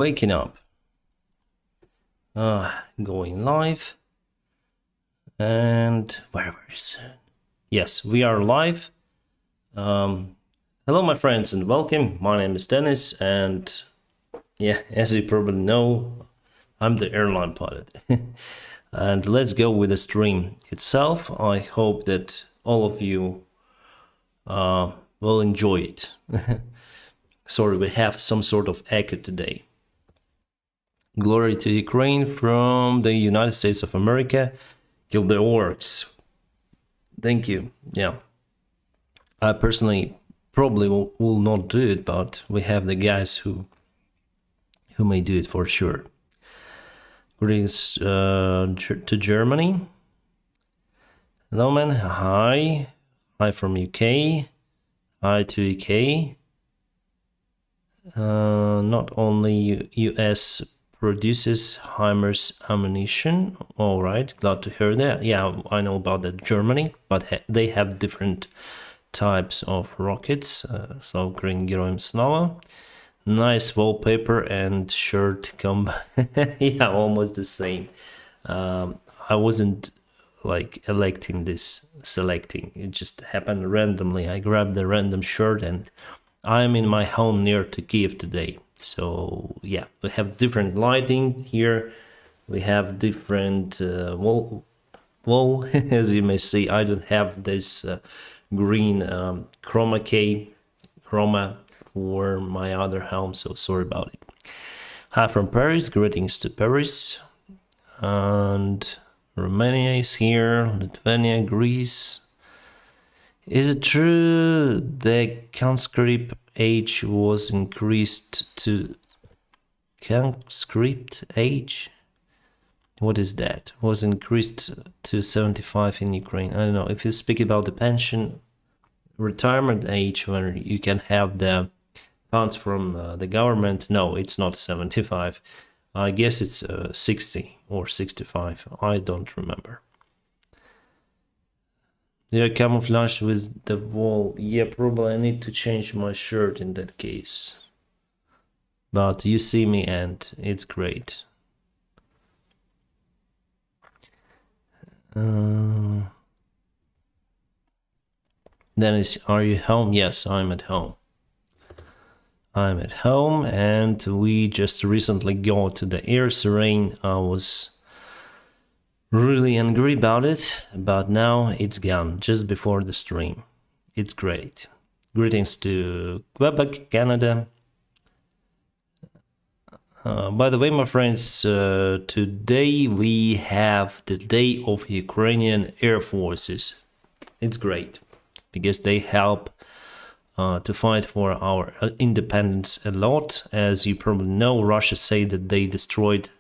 Waking up. Going live. And very soon. Yes, we are live. Hello, my friends, and welcome. My name is Dennis, and yeah, as you probably know, I'm the airline pilot. And let's go with the stream itself. I hope that all of you will enjoy it. Sorry, we have some sort of echo today. Glory to Ukraine from the United States of America. Kill the orcs. Thank you. Yeah. I personally probably will not do it, but we have the guys who may do it for sure. Greetings to Germany. Hello, man. Hi. Hi from UK. Hi to UK. Not only US produces HIMARS ammunition. All right, glad to hear that. Yeah, I know about that. Germany, but they have different types of rockets. So Green Geroim Slava. Nice wallpaper and shirt combo. Yeah, almost the same. I wasn't like selecting. It just happened randomly. I grabbed the random shirt and I'm in my home near to Kiev today. So yeah, we have different lighting here. We have different wall. As you may see, I don't have this green chroma for my other home, so sorry about it. Hi from Paris, greetings to Paris. And Romania is here, Lithuania, Greece. Is it true the conscript age was increased to conscript age? What is that? Was increased to 75 in Ukraine. I don't know. If you speak about the pension retirement age where you can have the funds from the government, no, it's not 75. I guess it's 60 or 65. I don't remember. They are camouflaged with the wall. Yeah, probably I need to change my shirt in that case. But you see me and it's great. Dennis, are you home? Yes, I'm at home. I'm at home and we just recently got to the air serene. I was really angry about it, but now it's gone just before the stream. It's great. Greetings to Quebec, Canada. By the way, my friends, today we have the Day of Ukrainian Air Forces. It's great because they help to fight for our independence a lot. As you probably know, Russia said that they destroyed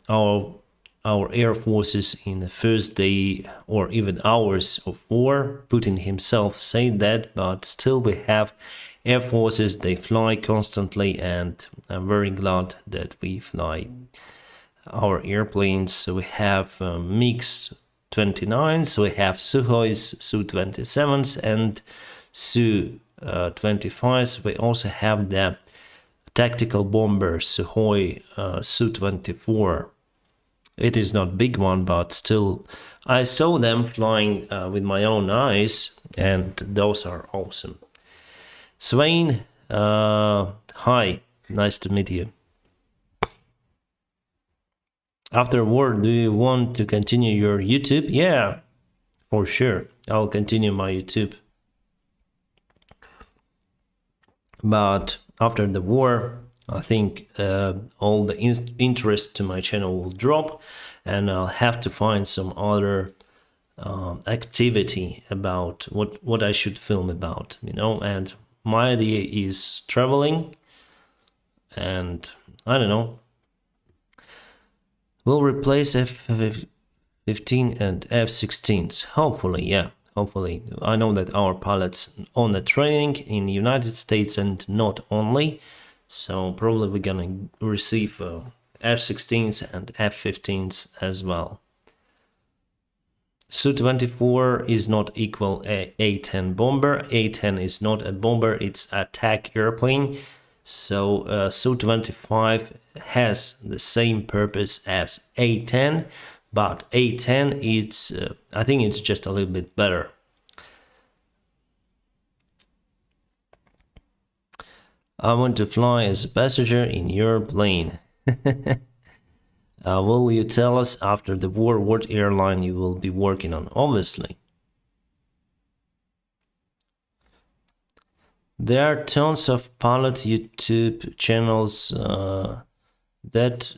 our air forces in the first day or even hours of war. Putin himself said that, but still we have air forces. They fly constantly, and I'm very glad that we fly our airplanes. So we have MiG-29s, so we have Suhois, Su-27s, and Su-25s. We also have the tactical bombers, Suhoi Su-24. It is not big one, but still, I saw them flying with my own eyes, and those are awesome. Swain, hi, nice to meet you. After war, do you want to continue your YouTube? Yeah, for sure. I'll continue my YouTube. But after the war, I think all the interest to my channel will drop and I'll have to find some other activity about what I should film about, you know. And my idea is traveling, and I don't know, we'll replace F-15 and F-16s, hopefully. Yeah, hopefully. I know that our pilots on the training in the United States and not only. So probably we're gonna receive F-16s and F-15s as well. Su-24 is not equal A-10 bomber. A-10 is not a bomber, it's attack airplane. So Su-25 has the same purpose as A10, but A10 is, I think it's just a little bit better. I want to fly as a passenger in your plane. Will you tell us after the war what airline you will be working on? Obviously. There are tons of pilot YouTube channels that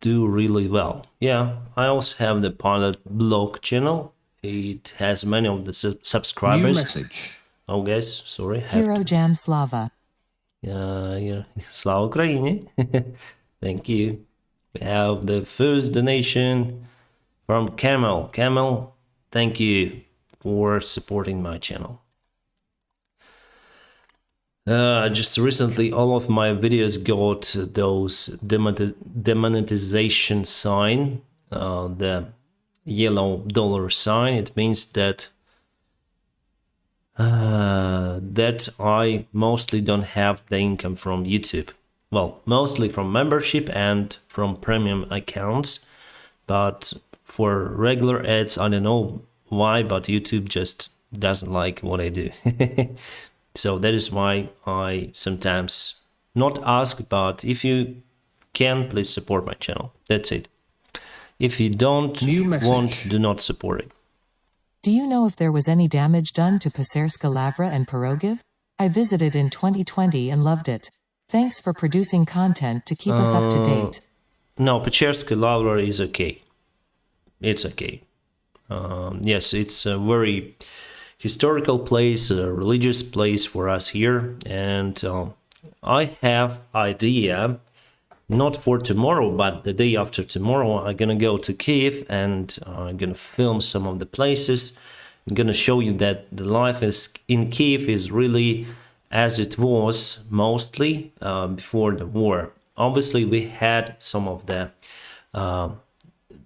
do really well. Yeah, I also have the pilot blog channel. It has many of the subscribers. New message. Oh, guys, sorry. Hero Jam Slava. Yeah, Slava Ukraini. Thank you. We have the first donation from Camel. Camel, thank you for supporting my channel. Just recently, all of my videos got those demonetization sign, the yellow dollar sign. It means that that I mostly don't have the income from YouTube. Well, mostly from membership and from premium accounts, but for regular ads, I don't know why, but YouTube just doesn't like what I do. So that is why I sometimes not ask, but if you can, please support my channel. That's it. If you don't want, do not support it. Do you know if there was any damage done to Passerska Lavra and Pirogiv? I visited in 2020 and loved it. Thanks for producing content to keep us up to date. No, Passerska Lavra is okay. It's okay. Yes, it's a very historical place, a religious place for us here, and I have idea, not for tomorrow, but the day after tomorrow, I'm gonna go to Kiev and I'm gonna film some of the places. I'm gonna show you that the life in Kiev is really as it was mostly before the war. Obviously, we had some of the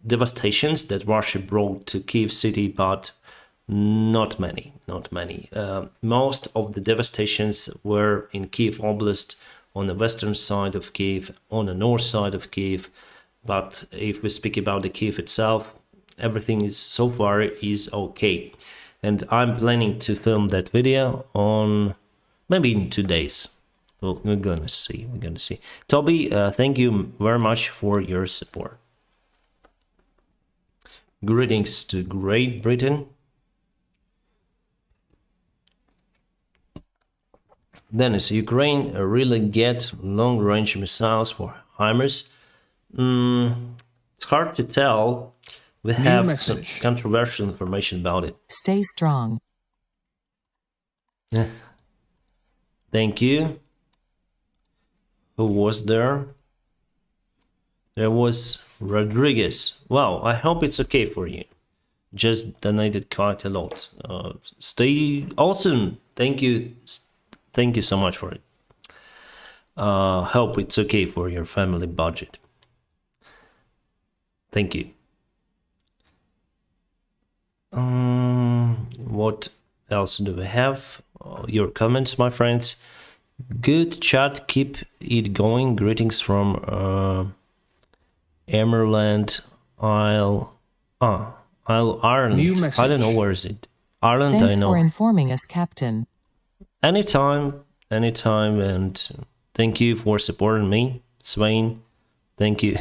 devastations that Russia brought to Kiev city, but not many. Most of the devastations were in Kiev Oblast, on the western side of Kiev, on the north side of Kiev. But if we speak about the Kiev itself, everything is so far is okay. And I'm planning to film that video on maybe in 2 days. Well, we're gonna see. Toby, thank you very much for your support. Greetings to Great Britain. Dennis, Ukraine really get long-range missiles for HIMARS? It's hard to tell. We have some controversial information about it. Stay strong. Thank you. Who was there? There was Rodriguez. Wow, I hope it's okay for you. Just donated quite a lot. Stay awesome. Thank you. Thank you so much for it. Hope it's okay for your family budget. Thank you. What else do we have? Your comments, my friends. Good chat. Keep it going. Greetings from Emerald Isle. Ireland. I don't know where is it. Ireland. Thanks I know. for informing us, Captain. Anytime, and thank you for supporting me, Swain. Thank you.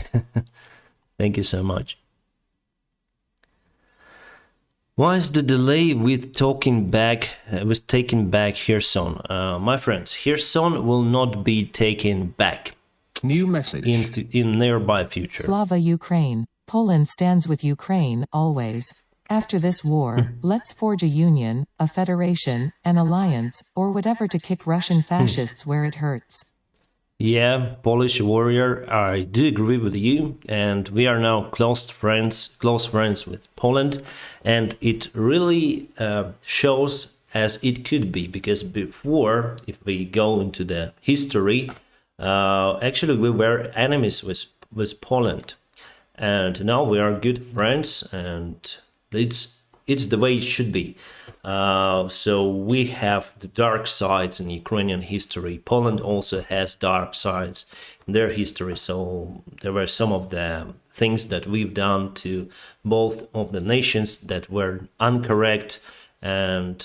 Thank you so much. Why is the delay with taking back Kherson? My friends, Kherson will not be taken back. New message. In nearby future. Slava Ukraine. Poland stands with Ukraine, always. After this war, let's forge a union, a federation, an alliance, or whatever to kick Russian fascists where it hurts. Yeah, Polish warrior, I do agree with you, and we are now close friends with Poland, and it really shows as it could be, because before, if we go into the history, actually we were enemies with Poland, and now we are good friends, and it's the way it should be. So we have the dark sides in Ukrainian history. Poland also has dark sides their history. So there were some of the things that we've done to both of the nations that were incorrect, and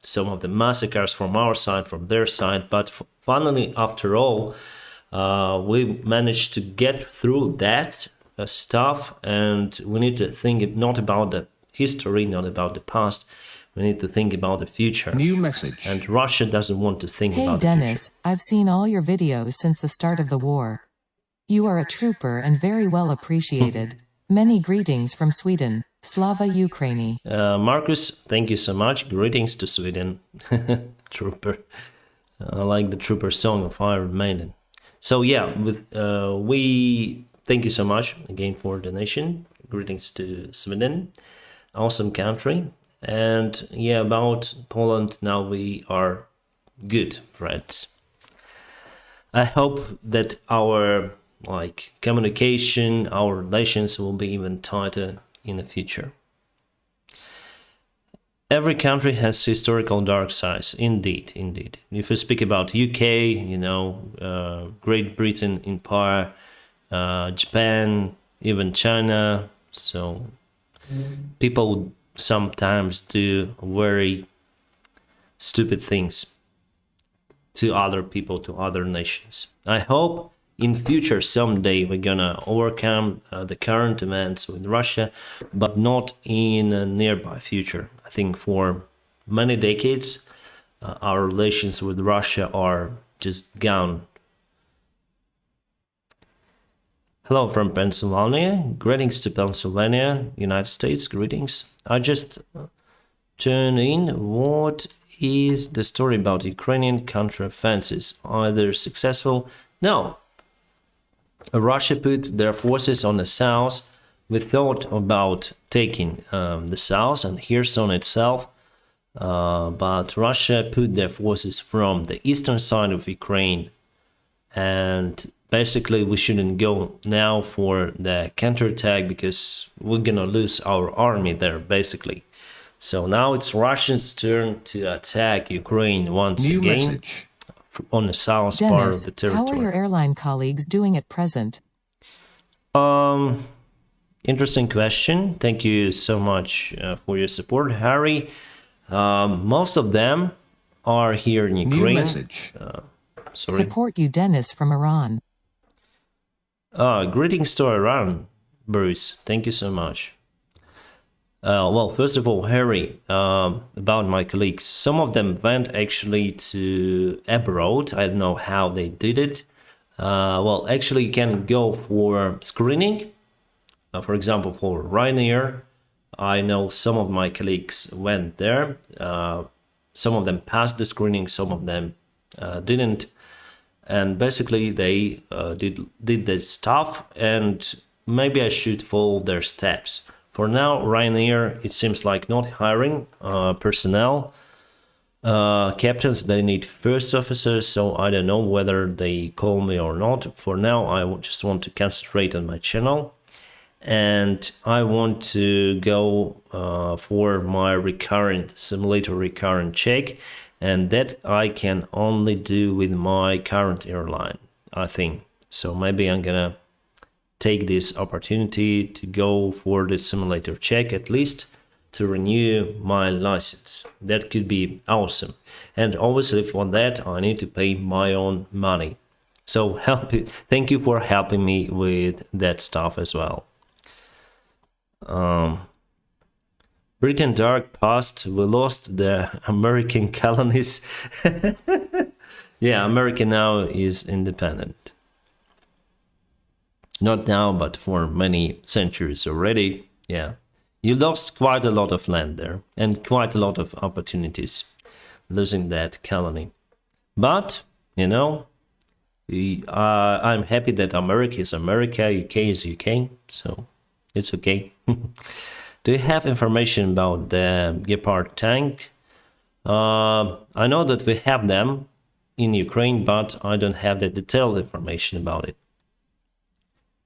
some of the massacres from our side, from their side. But finally, after all, we managed to get through that stuff, and we need to think not about the history, not about the past. We need to think about the future. New message. And Russia doesn't want to think Hey about Dennis, the future. I've seen all your videos since the start of the war. You are a trooper and very well appreciated. Many greetings from Sweden. Slava Ukraini. Marcus, thank you so much. Greetings to Sweden. Trooper. I like the Trooper song of Iron Maiden. So yeah, we thank you so much again for the donation. Greetings to Sweden. Awesome country. And yeah, about Poland, now we are good friends. I hope that our communication, our relations will be even tighter in the future. Every country has historical dark sides, indeed. If you speak about UK, Great Britain Empire, Japan, even China, so people sometimes do very stupid things to other people, to other nations. I hope in future someday we're gonna overcome the current events with Russia, but not in a nearby future. I think for many decades our relations with Russia are just gone. Hello from Pennsylvania. Greetings to Pennsylvania, United States. Greetings. I just tuned in. What is the story about Ukrainian counteroffensives? Are they successful? No. Russia put their forces on the south. We thought about taking the south and Kherson itself, but Russia put their forces from the eastern side of Ukraine, and basically we shouldn't go now for the counterattack because we're gonna lose our army there, basically. So now it's Russians' turn to attack Ukraine once New again. message. On the south part of the Dennis, how are territory. your airline colleagues doing at present? Interesting question. Thank you so much for your support, Harry. Most of them are here in New Ukraine. message. Sorry. Support you, Dennis from Iran. Greetings to Iran, Bruce. Thank you so much. Well, first of all, Harry, about my colleagues. Some of them went actually to abroad. I don't know how they did it. Well, actually, you can go for screening. For example, for Ryanair, I know some of my colleagues went there. Some of them passed the screening, some of them didn't. And basically, they did their stuff, and maybe I should follow their steps. For now, Ryanair, it seems like not hiring personnel. Captains, they need first officers, so I don't know whether they call me or not. For now, I just want to concentrate on my channel, and I want to go for my simulator recurrent check, and that I can only do with my current airline, I think. So maybe I'm gonna take this opportunity to go for the simulator check, at least to renew my license. That could be awesome. And obviously for that I need to pay my own money. So thank you for helping me with that stuff as well. Britain dark past, we lost the American colonies. Yeah, America now is independent. Not now, but for many centuries already. Yeah, you lost quite a lot of land there and quite a lot of opportunities losing that colony. But, I'm happy that America is America, UK is UK, so it's okay. Do you have information about the Gepard tank? I know that we have them in Ukraine, but I don't have the detailed information about it.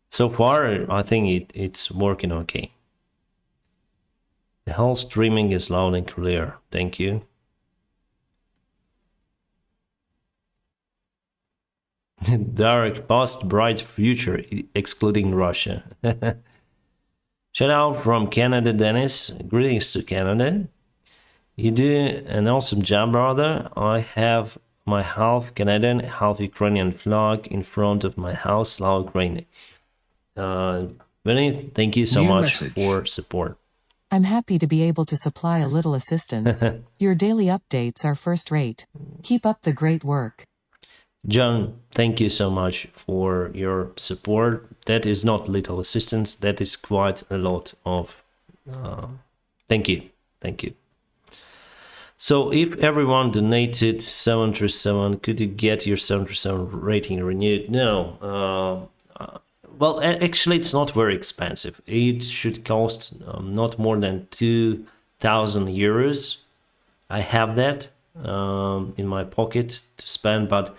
So far, I think it's working okay. The whole streaming is loud and clear. Thank you. Dark past, bright future, excluding Russia. Shout out from Canada, Dennis. Greetings to Canada. You do an awesome job, brother. I have my half Canadian, half Ukrainian flag in front of my house, Slava Ukraine. Vinny, thank you so New much message. for support. I'm happy to be able to supply a little assistance. Your daily updates are first rate. Keep up the great work. John, thank you so much for your support. That is not little assistance, that is quite a lot of. Thank you. Thank you. So, if everyone donated 737, could you get your 737 rating renewed? No. Well, actually, it's not very expensive. It should cost not more than 2,000 euros. I have that in my pocket to spend, but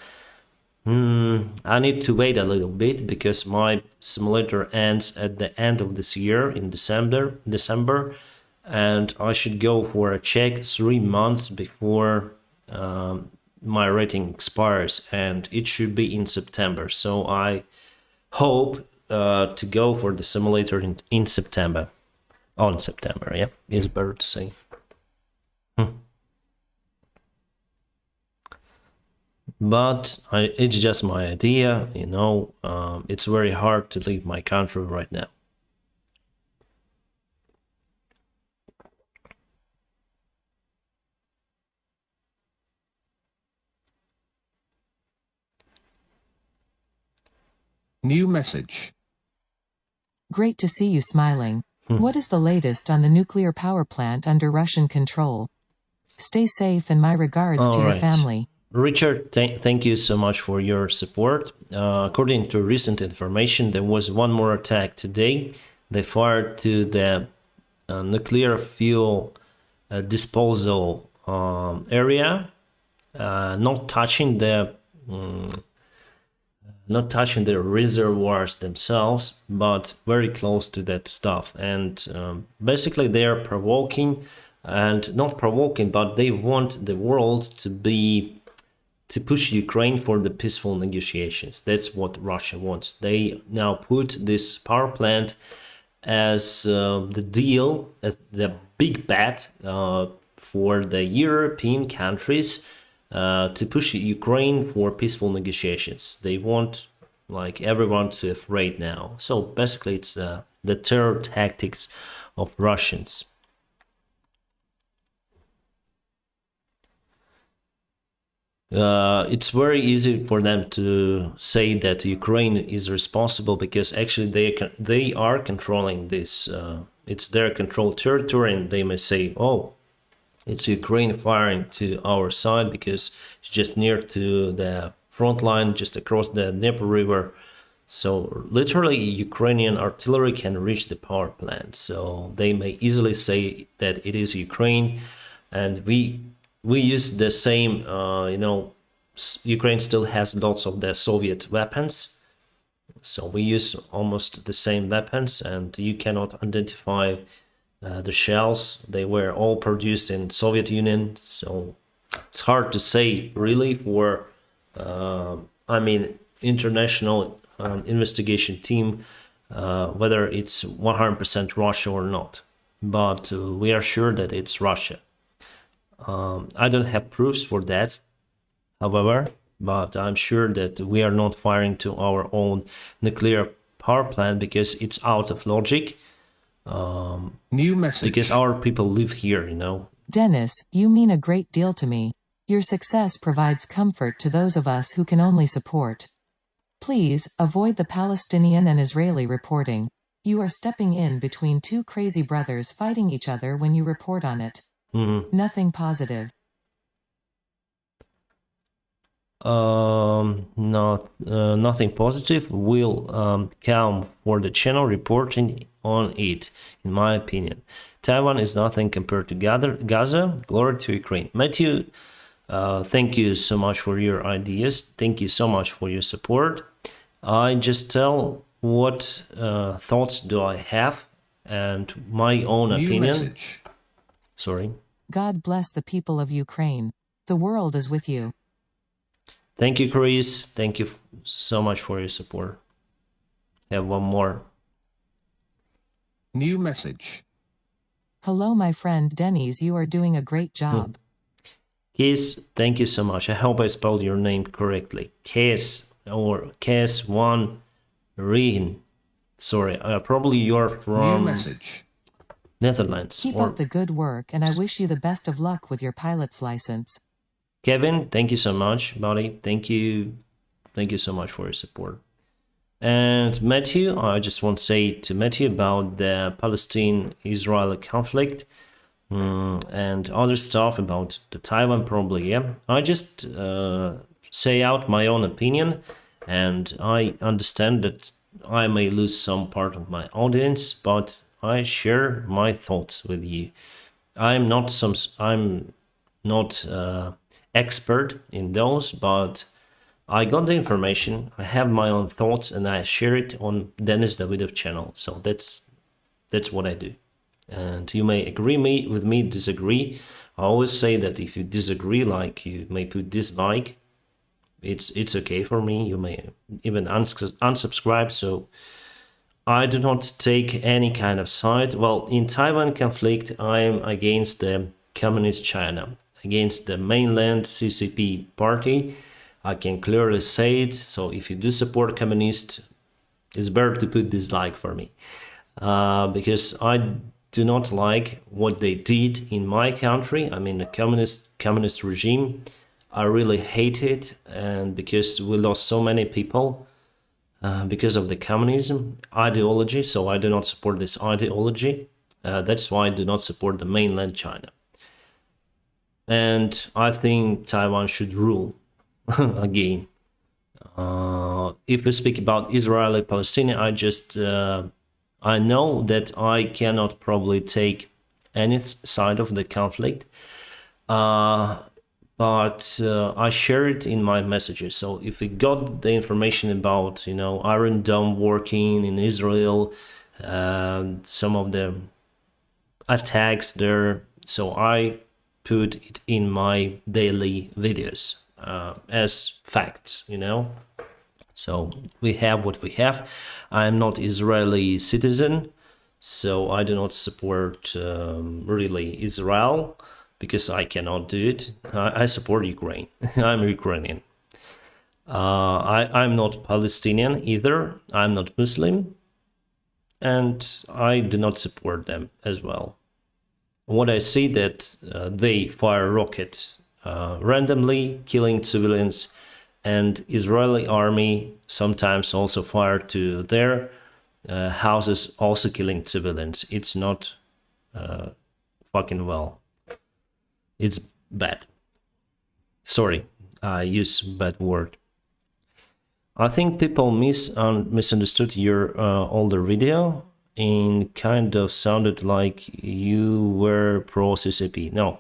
I need to wait a little bit because my simulator ends at the end of this year in December, and I should go for a check 3 months before my rating expires, and it should be in September. So I hope to go for the simulator in September. On September, yeah, it's better to say. But it's just my idea, you know. It's very hard to leave my country right now. New message. Great to see you smiling. What is the latest on the nuclear power plant under Russian control? Stay safe and my regards to your family. Richard, thank you so much for your support. According to recent information, there was one more attack today. They fired to the nuclear fuel disposal area, not touching the reservoirs themselves, but very close to that stuff. And basically, they are provoking, and not provoking, but they want the world to push Ukraine for the peaceful negotiations. That's what Russia wants. They now put this power plant as the deal, as the big bet for the European countries to push Ukraine for peaceful negotiations. They want like everyone to afraid now. So basically, it's the terror tactics of Russians. It's very easy for them to say that Ukraine is responsible because actually they are controlling this. It's their controlled territory, and they may say, "Oh, it's Ukraine firing to our side because it's just near to the front line, just across the Dnieper River." So literally, Ukrainian artillery can reach the power plant. So they may easily say that it is Ukraine, and we use the same, Ukraine still has lots of the Soviet weapons. So we use almost the same weapons, and you cannot identify the shells. They were all produced in Soviet Union. So it's hard to say really for, international investigation team, whether it's 100% Russia or not. But we are sure that it's Russia. I don't have proofs for that, however, but I'm sure that we are not firing to our own nuclear power plant because it's out of logic. New message. Because our people live here, you know. Dennis, you mean a great deal to me. Your success provides comfort to those of us who can only support. Please, avoid the Palestinian and Israeli reporting. You are stepping in between two crazy brothers fighting each other when you report on it. Nothing positive. Nothing positive will come for the channel reporting on it, in my opinion. Taiwan is nothing compared to Gaza. Glory to Ukraine. Matthew, thank you so much for your ideas. Thank you so much for your support. I just tell what thoughts do I have and my own New opinion. message. Sorry. God bless the people of Ukraine. The world is with you. Thank you, Chris. Thank you so much for your support. Have one more. New message. Hello, my friend Dennis, you are doing a great job. Kes, thank you so much. I hope I spelled your name correctly. Kes or Kes1 Reen. Sorry, probably you're New from message. Netherlands. Keep Or up the good work, and I wish you the best of luck with your pilot's license. Kevin, thank you so much, buddy. Thank you. Thank you so much for your support. And Matthew, I just want to say to Matthew about the Palestine-Israel conflict and other stuff about the Taiwan probably, yeah. I just say out my own opinion, and I understand that I may lose some part of my audience, but I share my thoughts with you. I'm not expert in those, but I got the information, I have my own thoughts, and I share it on Dennis Davydov channel. So that's what I do. And you may agree with me, disagree. I always say that if you disagree, like you may put dislike, it's okay for me. You may even unsubscribe. So I do not take any kind of side. Well, in Taiwan conflict, I am against the communist China, against the mainland CCP party. I can clearly say it. So if you do support communist, it's better to put dislike for me, because I do not like what they did in my country. I mean, the communist regime. I really hate it, and because we lost so many people because of the communism ideology. So I do not support this ideology. That's why I do not support the mainland China. And I think Taiwan should rule again. If we speak about Israeli-Palestinian, I know that I cannot probably take any side of the conflict, but I share it in my messages. So if we got the information about, Iron Dome working in Israel, some of the attacks there, so I put it in my daily videos as facts, So we have what we have. I'm not Israeli citizen, so I do not support really Israel, because I cannot do it. I support Ukraine. I'm Ukrainian. I'm not Palestinian either. I'm not Muslim, and I do not support them as well. What I see that they fire rockets randomly, killing civilians, and Israeli army sometimes also fire to their houses, also killing civilians. It's not fucking well. It's bad. Sorry, I use bad word. I think people misunderstood your older video and kind of sounded like you were pro CCP. No.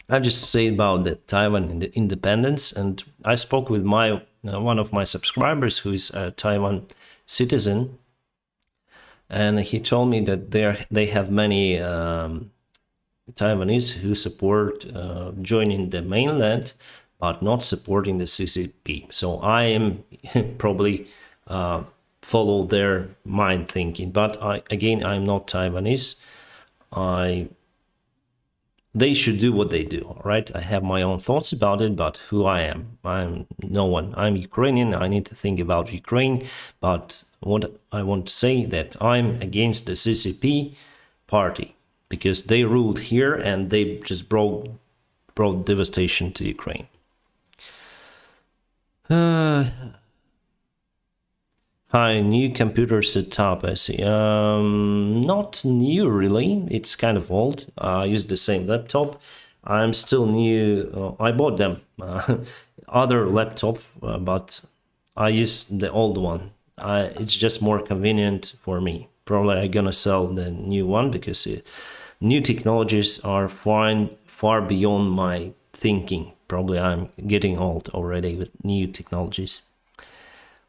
I just say about the Taiwan and the independence, and I spoke with my one of my subscribers who is a Taiwan citizen, and he told me that they have many Taiwanese who support joining the mainland, but not supporting the CCP. So I am probably follow their mind thinking. But I'm not Taiwanese. They should do what they do, all right? I have my own thoughts about it, but who I am? I'm no one. I'm Ukrainian. I need to think about Ukraine. But what I want to say that I'm against the CCP party, because they ruled here and they just brought devastation to Ukraine. Hi, new computer setup, I see. Not new, really. It's kind of old. I use the same laptop. I'm still new. I bought them. Other laptop, but I use the old one. It's just more convenient for me. Probably I'm gonna sell the new one because new technologies are far beyond my thinking. Probably I'm getting old already with new technologies.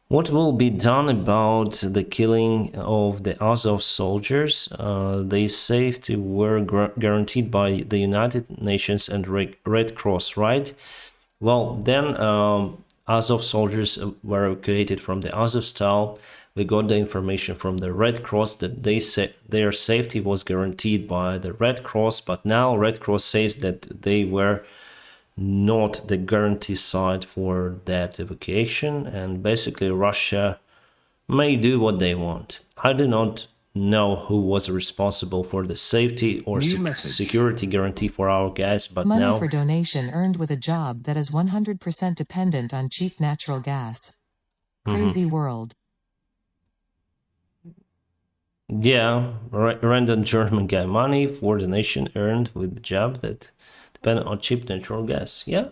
What will be done about the killing of the Azov soldiers? Their safety were guaranteed by the United Nations and Red Cross, right? Well, then Azov soldiers were evacuated from the Azovstal. We got the information from the Red Cross that they said their safety was guaranteed by the Red Cross, but now Red Cross says that they were not the guarantee side for that evacuation, and basically Russia may do what they want. I do not know who was responsible for the safety or New message. security guarantee for our guys, but Money now for donation earned with a job that is 100% dependent on cheap natural gas. Crazy world. yeah, random German guy, money for donation earned with the job that depend on cheap natural gas. Yeah.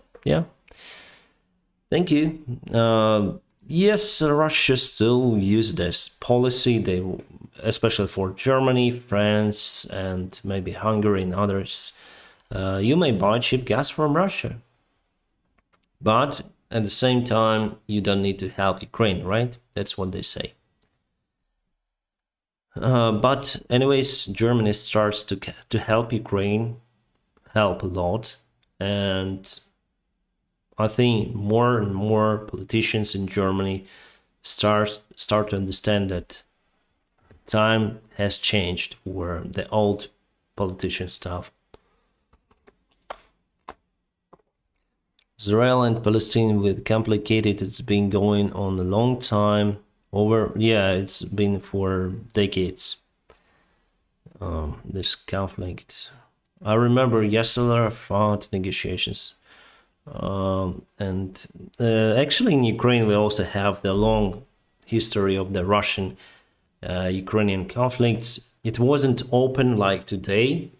Thank you. Yes, Russia still use this policy. They, especially for Germany, France, and maybe Hungary and others. You may buy cheap gas from Russia, but at the same time, you don't need to help Ukraine, right? That's what they say. But anyways, Germany starts to help Ukraine, help a lot, and I think more and more politicians in Germany start to understand that time has changed for the old politician stuff. Israel and Palestine with complicated. It's been going on a long time. It's been for decades. This conflict. I remember Yasser fought negotiations. And actually in Ukraine we also have the long history of the Russian Ukrainian conflicts. It wasn't open like today,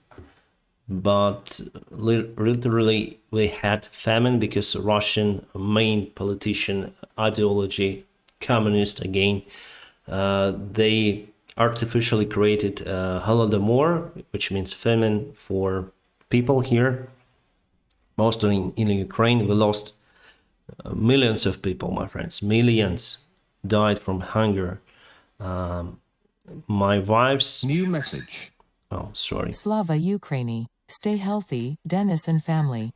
but literally we had famine because Russian main politician ideology, communist again, they artificially created Holodomor, which means famine for people here. Mostly in Ukraine, we lost millions of people, my friends. Millions died from hunger. My wife's... New message. Oh, sorry. Slava Ukraini. Stay healthy, Dennis and family.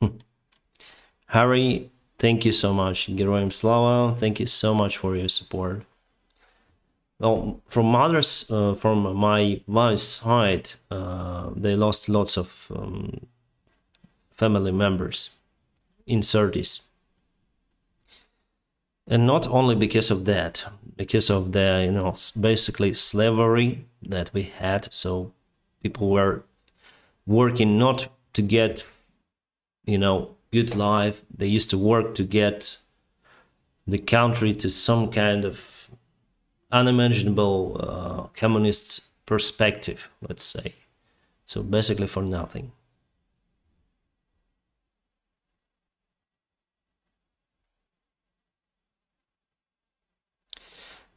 Harry, thank you so much. Geroyam Slava, thank you so much for your support. Well, from my wife's side, they lost lots of family members in 30s. And not only because of that, because of the, basically slavery that we had. So people were working not to get, good life. They used to work to get the country to some kind of unimaginable communist perspective, let's say. So basically for nothing.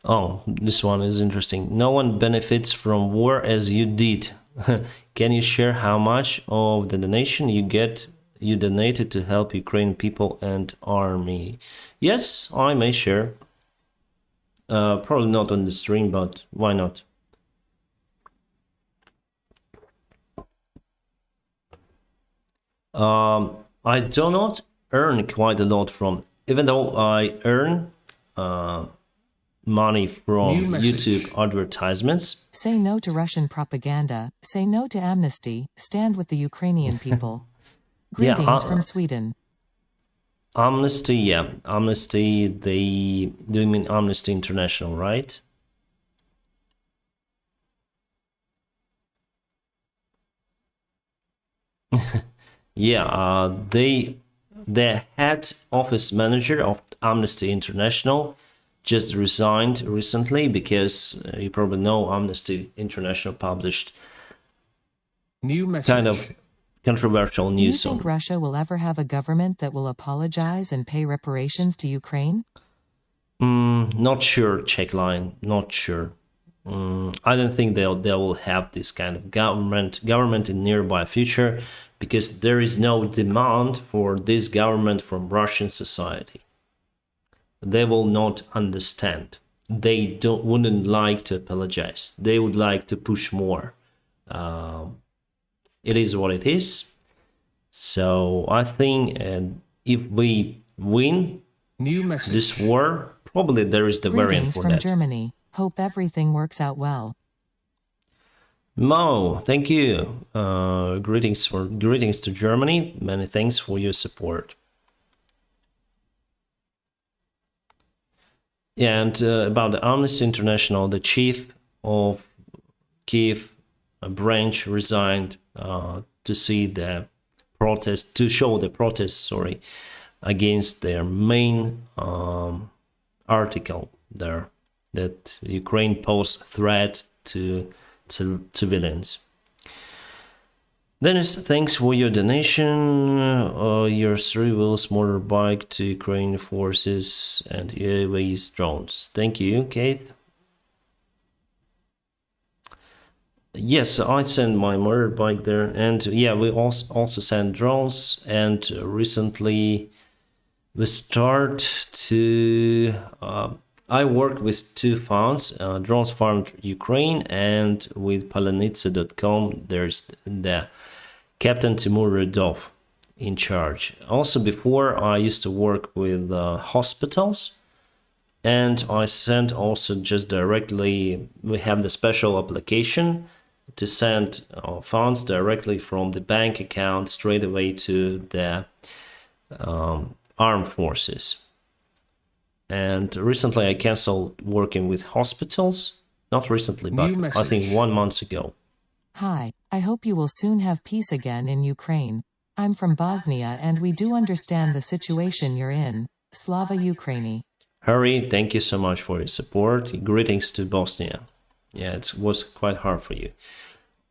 Oh, this one is interesting. No one benefits from war as you did. Can you share how much of the donation you donated to help Ukrainian people and army? Yes, I may share. Probably not on the stream, but why not? I do not earn quite a lot from, even though I earn money from YouTube advertisements. Say no to Russian propaganda. Say no to amnesty. Stand with the Ukrainian people. Greetings from Sweden. Amnesty, yeah. Amnesty, do you mean Amnesty International, right? Yeah, the head office manager of Amnesty International just resigned recently because you probably know Amnesty International published New message. kind of controversial Do you news think on. Russia will ever have a government that will apologize and pay reparations to Ukraine? Not sure, Checkline, not sure. I don't think they will have this kind of government in nearby future because there is no demand for this government from Russian society. They will not understand. They wouldn't like to apologize. They would like to push more. It is what it is. So I think if we win New this message. war, probably there is the variant Greetings for from that. Germany. Hope everything works out well. Mo, thank you. Greetings to Germany. Many thanks for your support. Yeah, and about the Amnesty International, the chief of Kiev branch resigned to see the protest, to show the protest, sorry, against their main article there, that Ukraine posed threat to civilians. Dennis, thanks for your donation. Your 3 wheels motorbike to Ukrainian forces and airways drones. Thank you, Keith. Yes, I sent my motorbike there, and yeah, we also send drones. And recently, we start to. I work with 2 funds, Drones Fund Ukraine, and with Palanitsa.com. There's the Captain Timur Redov in charge. Also, before I used to work with hospitals, and I sent also just directly. We have the special application to send funds directly from the bank account straight away to the armed forces. And recently I canceled working with hospitals. Not recently, but I think 1 month ago. Hi, I hope you will soon have peace again in Ukraine. I'm from Bosnia and we do understand the situation you're in. Slava Ukraini. Harry, thank you so much for your support. Greetings to Bosnia. Yeah, it was quite hard for you.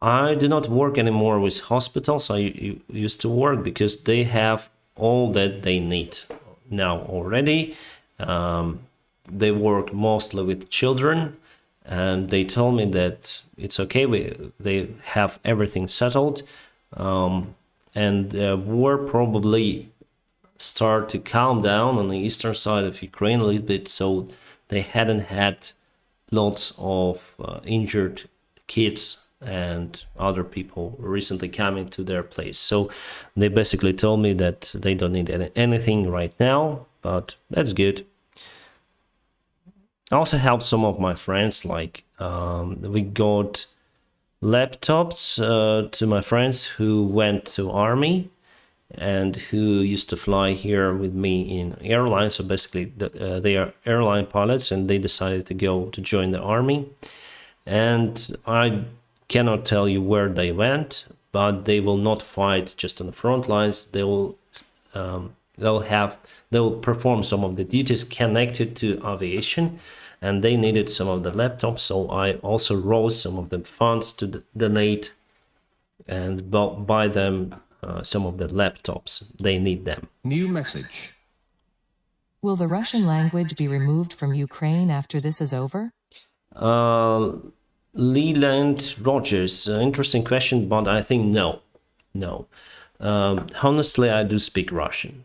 I do not work anymore with hospitals. I used to work because they have all that they need now already. They work mostly with children, and they told me that it's okay. They have everything settled, and the war probably start to calm down on the eastern side of Ukraine a little bit, so they hadn't had lots of injured kids and other people recently coming to their place. So they basically told me that they don't need anything right now, but that's good. I also helped some of my friends, like we got laptops to my friends who went to army and who used to fly here with me in airlines. So basically they are airline pilots, and they decided to go to join the army. And I cannot tell you where they went, but they will not fight just on the front lines. They will they'll perform some of the duties connected to aviation, and they needed some of the laptops, so I also rose some of the funds to donate and buy them some of the laptops. They need them. New message. Will the Russian language be removed from Ukraine after this is over? Leland Rogers, interesting question, but I think no. Honestly, I do speak Russian.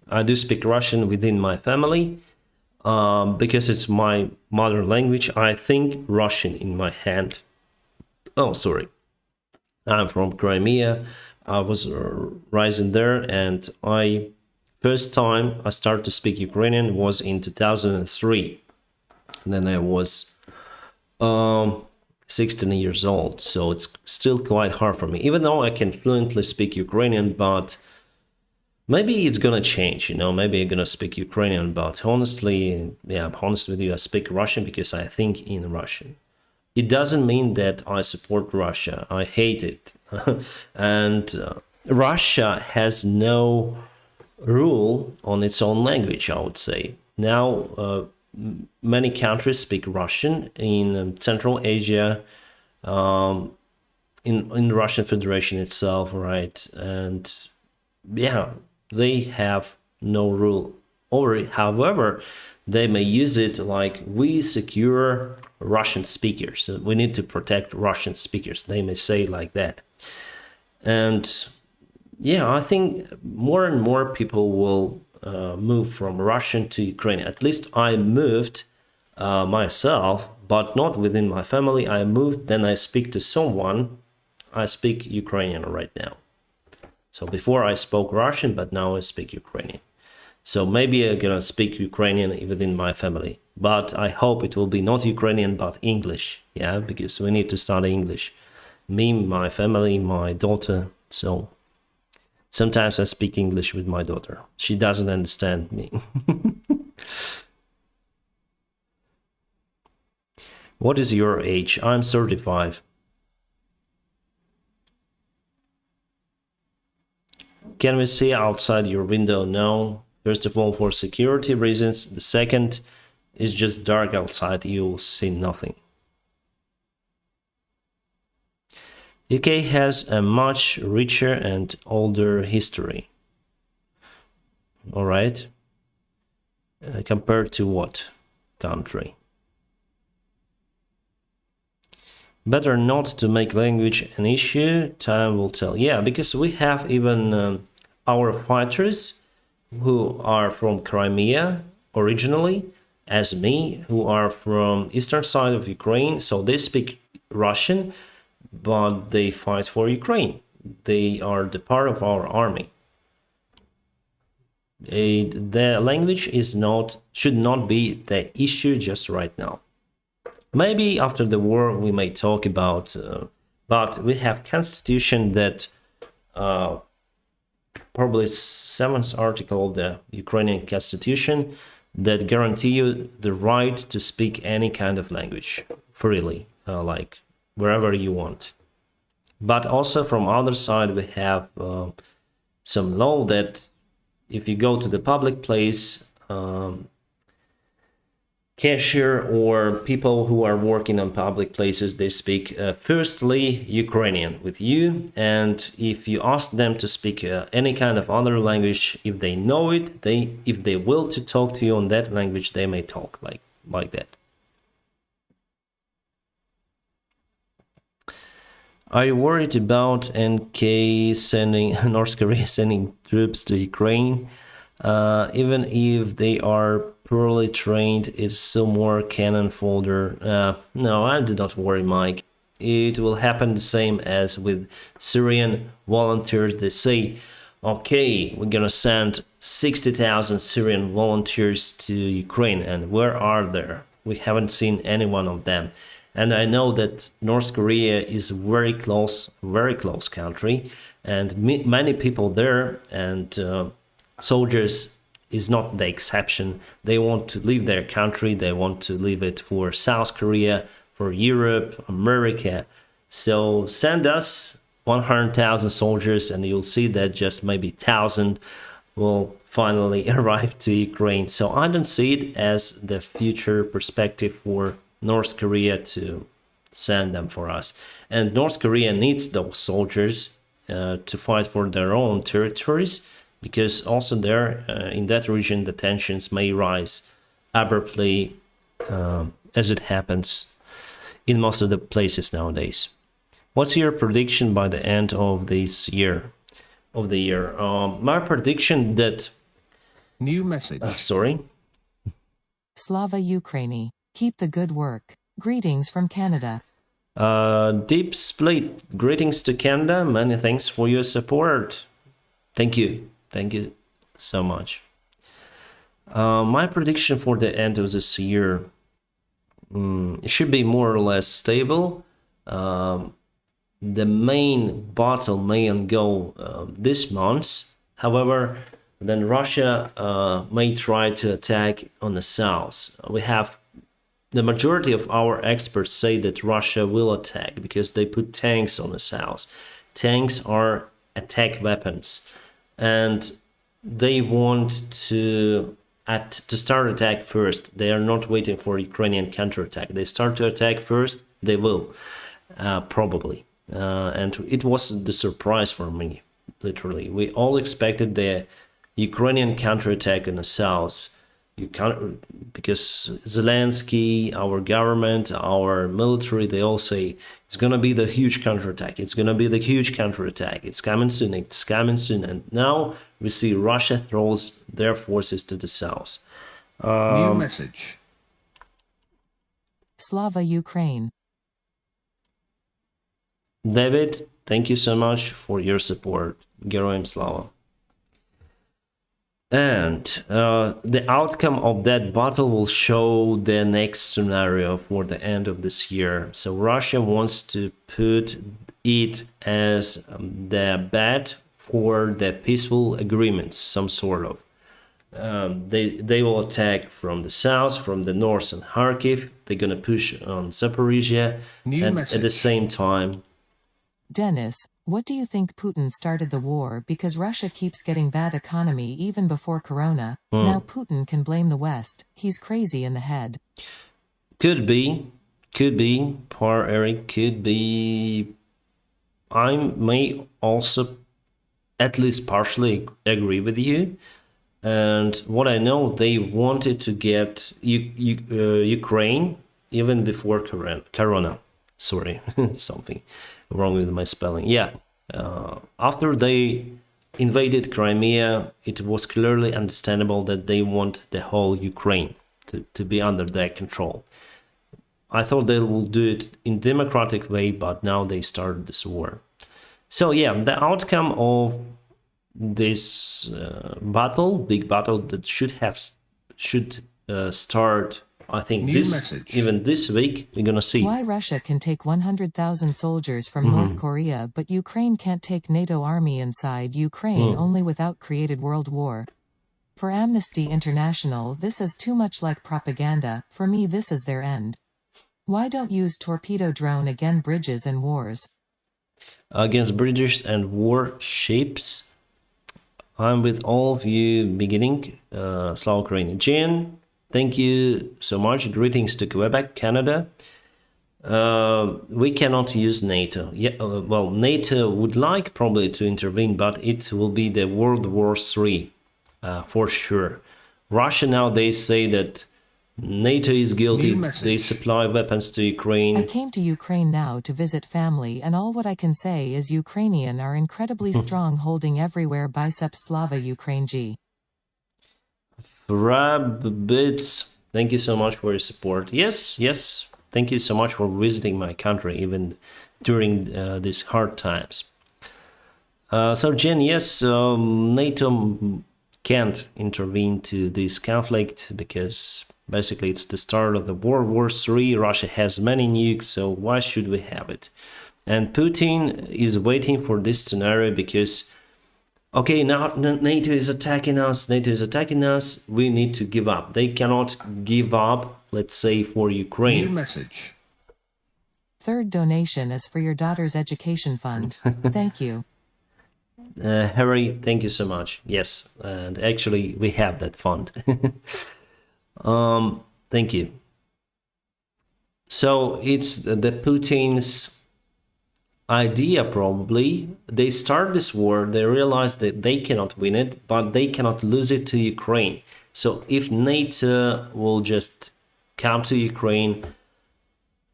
I do speak Russian within my family because it's my mother language. I think Russian in my hand. Oh, sorry. I'm from Crimea. I was raised there, and first time I started to speak Ukrainian was in 2003. And then I was 16 years old, so it's still quite hard for me, even though I can fluently speak Ukrainian. But maybe it's gonna change, maybe I'm gonna speak Ukrainian, but honestly, yeah, I'm honest with you, I speak Russian because I think in Russian. It doesn't mean that I support Russia. I hate it. And Russia has no rule on its own language, I would say. Now, many countries speak Russian in Central Asia, in the Russian Federation itself, right? And yeah, they have no rule over it. However, they may use it like, we secure Russian speakers. So we need to protect Russian speakers. They may say like that. And yeah, I think more and more people will move from Russian to Ukrainian. At least I moved myself, but not within my family. I moved, then I speak to someone. I speak Ukrainian right now. So before I spoke Russian, but now I speak Ukrainian. So maybe I'm gonna speak Ukrainian within my family, but I hope it will be not Ukrainian but English. Yeah, because we need to study English. Me, my family, my daughter. So sometimes I speak English with my daughter. She doesn't understand me. What is your age? I'm 35. Can we see outside your window? No. First of all, for security reasons. The second is just dark outside. You'll see nothing. UK has a much richer and older history. All right. Compared to what country? Better not to make language an issue. Time will tell. Yeah, because we have even our fighters who are from Crimea originally, as me, who are from eastern side of Ukraine. So they speak Russian, but they fight for Ukraine. They are the part of our army. The language should not be the issue just right now. Maybe after the war we may talk about, but we have constitution that probably 7th article of the Ukrainian constitution that guarantee you the right to speak any kind of language freely, like wherever you want. But also from other side we have some law that if you go to the public place, cashier or people who are working on public places, they speak firstly Ukrainian with you, and if you ask them to speak any kind of other language, if they know it, if they will to talk to you on that language, they may talk like that. Are you worried about North Korea sending troops to Ukraine? Even if they are poorly trained, it's still more cannon fodder. No, I do not worry, Mike. It will happen the same as with Syrian volunteers. They say, okay, we're gonna send 60,000 Syrian volunteers to Ukraine, and where are they? We haven't seen any one of them. And I know that North Korea is a very close country, and many people there, and soldiers is not the exception. They want to leave their country. They want to leave it for South Korea, for Europe, America. So send us 100,000 soldiers, and you'll see that just maybe 1,000 will finally arrive to Ukraine. So I don't see it as the future perspective for North Korea to send them for us. And North Korea needs those soldiers to fight for their own territories, because also there in that region the tensions may rise abruptly as it happens in most of the places nowadays. What's your prediction by the end of this year? My prediction that New message. sorry. Slava Ukraini. Keep the good work. Greetings from Canada. Deep Split. Greetings to Canada. Many thanks for your support. Thank you so much. My prediction for the end of this year, it should be more or less stable. The main battle may go this month. However, then Russia may try to attack on the south. We have the majority of our experts say that Russia will attack because they put tanks on the south. Tanks are attack weapons, and they want to start attack first. They are not waiting for Ukrainian counterattack. They start to attack first. They will probably, and it was the surprise for me. Literally, we all expected the Ukrainian counterattack in the south. Because Zelensky, our government, our military, they all say it's gonna be the huge counterattack. It's gonna be the huge counterattack. It's coming soon. It's coming soon. And now we see Russia throws their forces to the south. New message. Slava Ukraine. David, thank you so much for your support. Geroim Slava. And the outcome of that battle will show the next scenario for the end of this year. So Russia wants to put it as the bet for the peaceful agreements, some sort of. They will attack from the south, from the north and Kharkiv. They're going to push on Zaporizhia. And at the same time... Dennis, what do you think Putin started the war because Russia keeps getting bad economy even before Corona? Now Putin can blame the West. He's crazy in the head. Could be, Par Eric, could be. I may also at least partially agree with you. And what I know, they wanted to get Ukraine even before Corona. Sorry, something wrong with my spelling. Yeah, after they invaded Crimea, it was clearly understandable that they want the whole Ukraine to be under their control. I thought they will do it in democratic way, but now they started this war. So yeah, the outcome of this big battle that should start, I think, even this week, we're gonna see. Why Russia can take 100,000 soldiers from North Korea, but Ukraine can't take NATO army inside Ukraine only without created world war. For Amnesty International, this is too much like propaganda. For me, this is their end. Why don't use torpedo drone against bridges and wars? Against bridges and warships. I'm with all of you beginning. Slava Ukraine. Jen, thank you so much. Greetings to Quebec, Canada. We cannot use NATO. Yeah, well, NATO would like probably to intervene, but it will be the World War III for sure. Russia nowadays say that NATO is guilty. They supply weapons to Ukraine. I came to Ukraine now to visit family, and all what I can say is Ukrainian are incredibly strong, holding everywhere biceps. Slava Ukraine G. Thrabits, thank you so much for your support. Yes. Thank you so much for visiting my country, even during these hard times. So Jen, yes, NATO can't intervene to this conflict because basically it's the start of the World War III. Russia has many nukes, so why should we have it? And Putin is waiting for this scenario because, okay, now NATO is attacking us, we need to give up. They cannot give up, let's say, for Ukraine. New message. Third donation is for your daughter's education fund. Thank you. Harry, thank you so much. Yes, and actually we have that fund. Thank you. So it's the Putin's idea probably. They start this war, they realize that they cannot win it, but they cannot lose it to Ukraine. So if NATO will just come to Ukraine,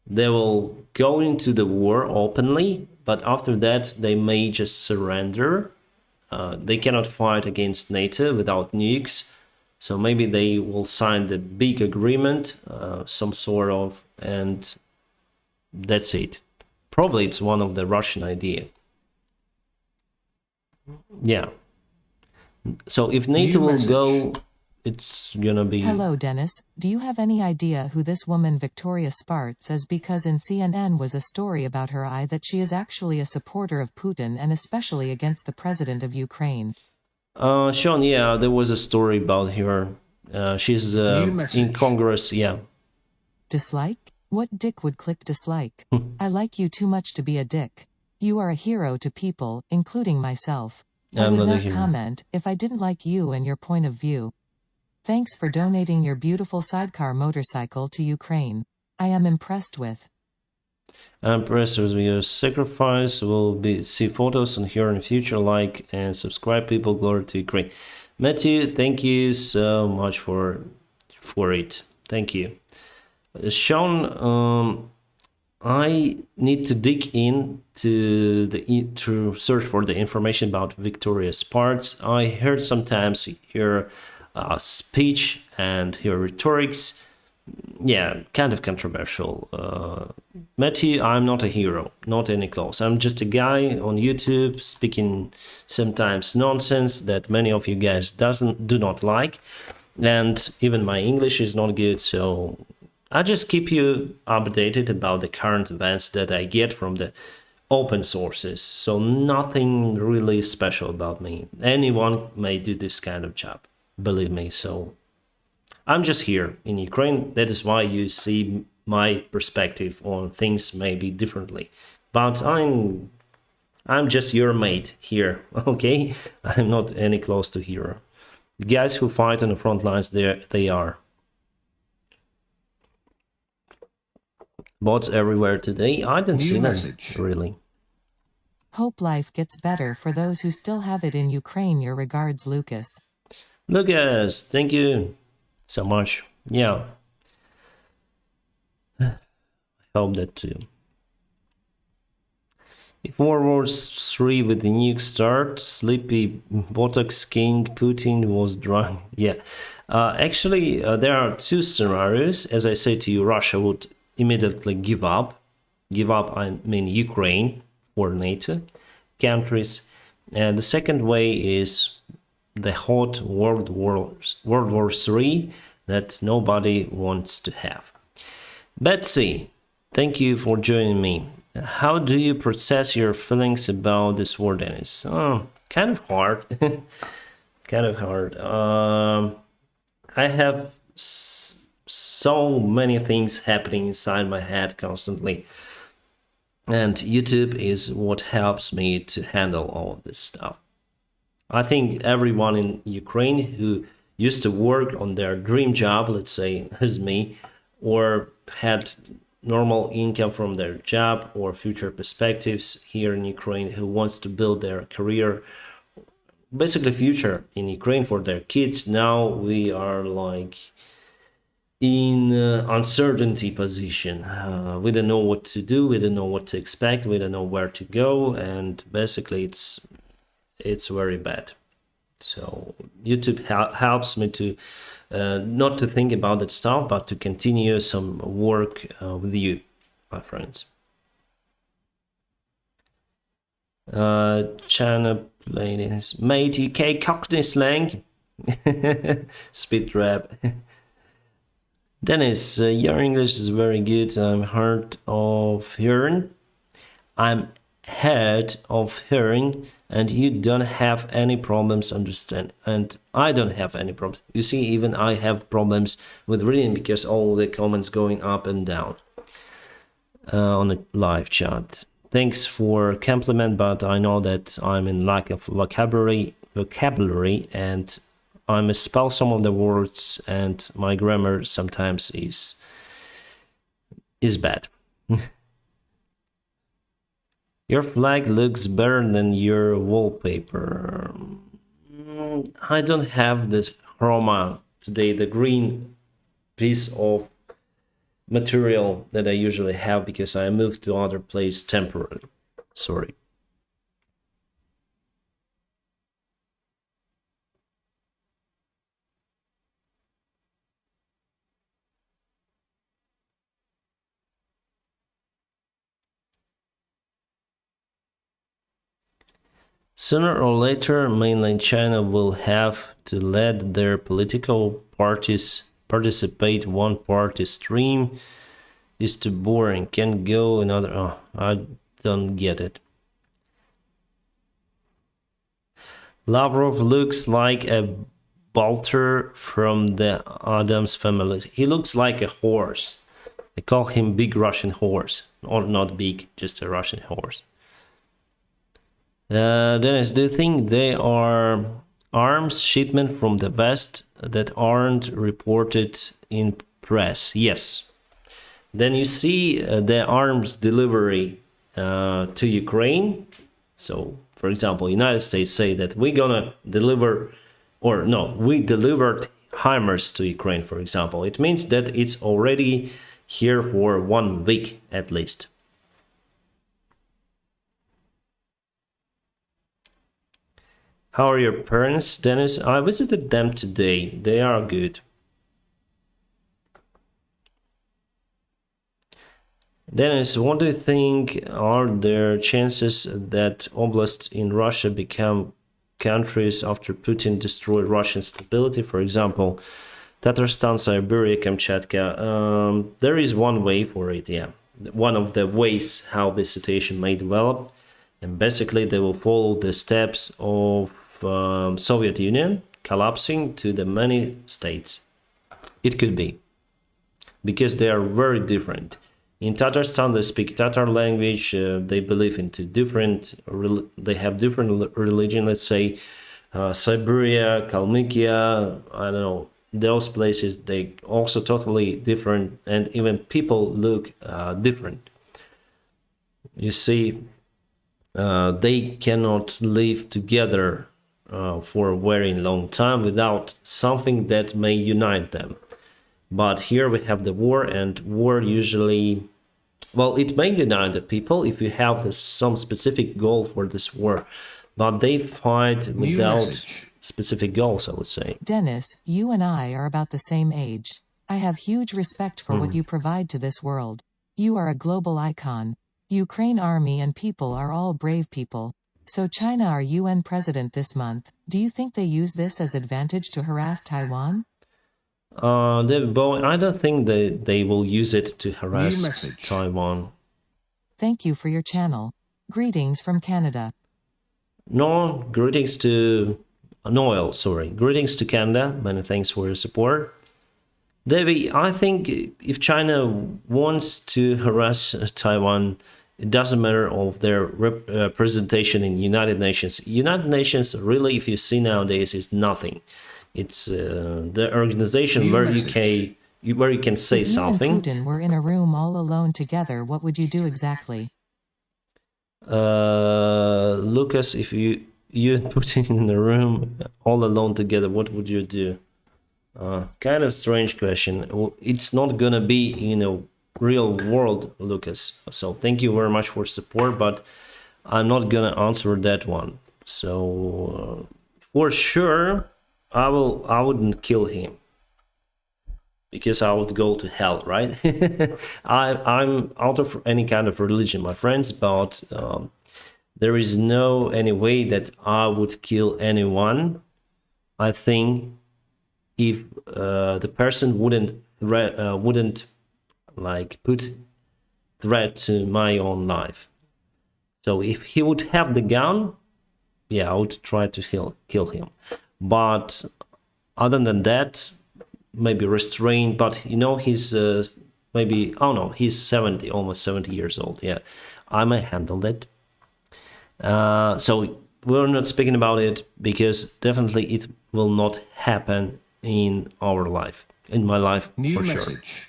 they will go into the war openly, but after that they may just surrender. They cannot fight against NATO without nukes. So maybe they will sign the big agreement, some sort of, and that's it. Probably it's one of the Russian idea. Yeah. So if NATO will go, it's gonna be... Hello, Dennis. Do you have any idea who this woman Victoria Spartz is? Because in CNN was a story about her that she is actually a supporter of Putin and especially against the president of Ukraine. Sean, yeah, there was a story about her. She's in Congress, yeah. Dislike? What dick would click dislike? I like you too much to be a dick. You are a hero to people, including myself. I would not comment if I didn't like you and your point of view. Thanks for donating your beautiful sidecar motorcycle to Ukraine. I am impressed with. I'm impressed with your sacrifice. We'll see photos on here in the future. Like and subscribe, people. Glory to Ukraine. Matthew, thank you so much for it. Thank you. Sean, I need to dig in to search for the information about Victoria Spartz. I heard sometimes her speech and her rhetorics. yeah, kind of controversial. Matthew, I'm not a hero, not any close. I'm just a guy on YouTube speaking sometimes nonsense that many of you guys do not like, and even my English is not good. So I just keep you updated about the current events that I get from the open sources. So nothing really special about me. Anyone may do this kind of job, believe me. So I'm just here in Ukraine. That is why you see my perspective on things maybe differently. But I'm just your mate here, okay? I'm not any close to hero. The guys who fight on the front lines, they are. Bots everywhere today. I don't see New them, message. really. Hope life gets better for those who still have it in Ukraine. Your regards, Lucas. Lucas, thank you so much. Yeah, I hope that too. If World War III with the nuke start, sleepy Botox King Putin was drunk. Yeah, actually, there are two scenarios. As I said to you, Russia would immediately give up. Give up, I mean Ukraine or NATO countries. And the second way is the hot World War III that nobody wants to have. Betsy, thank you for joining me. How do you process your feelings about this war, Dennis? Oh, kind of hard. Kind of hard. I have so many things happening inside my head constantly. And YouTube is what helps me to handle all of this stuff. I think everyone in Ukraine who used to work on their dream job, let's say as me, or had normal income from their job or future perspectives here in Ukraine, who wants to build their career, basically future in Ukraine for their kids. Now we are like in uncertainty position. We don't know what to do, we don't know what to expect, we don't know where to go, and basically it's very bad. So YouTube helps me to not to think about that stuff, but to continue some work with you, my friends. China playing his matey K Cockney slang. Spit rap. Dennis, your English is very good. I'm hard of hearing. I'm hard of hearing, and you don't have any problems understand, and I don't have any problems. You see, even I have problems with reading because all the comments going up and down on the live chat. Thanks for compliment, but I know that I'm in lack of vocabulary, and I misspell some of the words, and my grammar sometimes is bad. Your flag looks better than your wallpaper. I don't have this chroma today, the green piece of material that I usually have because I moved to other place temporarily. Sorry. Sooner or later, mainland China will have to let their political parties participate. One party stream is too boring. Can't go another. Oh, I don't get it. Lavrov looks like a Balter from the Adams family. He looks like a horse. They call him Big Russian Horse. Or not big, just a Russian horse. Dennis, do you think they are arms shipment from the West that aren't reported in press? Yes. Then you see the arms delivery to Ukraine. So, for example, United States say that we're gonna deliver, or no, we delivered HIMARS to Ukraine, for example. It means that it's already here for 1 week at least. How are your parents, Dennis? I visited them today. They are good. Dennis, what do you think are there chances that oblasts in Russia become countries after Putin destroyed Russian stability? For example, Tatarstan, Siberia, Kamchatka. There is one way for it, yeah. One of the ways how this situation may develop. And basically they will follow the steps of Soviet Union collapsing to the many states. It could be, because they are very different. In Tatarstan, they speak Tatar language. They believe into they have different religion. Let's say Siberia, Kalmykia. I don't know. Those places, they also totally different, and even people look different. You see, they cannot live together for a very long time without something that may unite them. But here we have the war, and war usually, well, it may unite the people if you have some specific goal for this war, but they fight without specific goals, I would say. Dennis, you and I are about the same age. I have huge respect for what you provide to this world. You are a global icon. Ukraine army and people are all brave people. So China, our UN president this month, do you think they use this as advantage to harass Taiwan? Boeing, I don't think they will use it to harass Taiwan. Thank you for your channel. Greetings from Canada. No, greetings to Noel, sorry. Greetings to Canada. Many thanks for your support. Davey, I think if China wants to harass Taiwan, it doesn't matter of their representation in United Nations. United Nations, really, if you see nowadays, is nothing. It's the organization where you can say something. If you and Putin were in a room all alone together, what would you do exactly? Lucas, if you and Putin in the room all alone together, what would you do? Kind of strange question. It's not gonna be in a real world, Lucas. So thank you very much for support, but I'm not gonna answer that one. So for sure, I wouldn't kill him, because I would go to hell, right? I'm out of any kind of religion, my friends, but there is no any way that I would kill anyone. I think if the person wouldn't like put threat to my own life. So if he would have the gun, yeah, I would try to kill him. But other than that, maybe restrained. But you know, he's maybe, oh no, he's 70, almost 70 years old. Yeah, I may handle that. So we're not speaking about it, because definitely it will not happen in our life, in my life. New for message. Sure.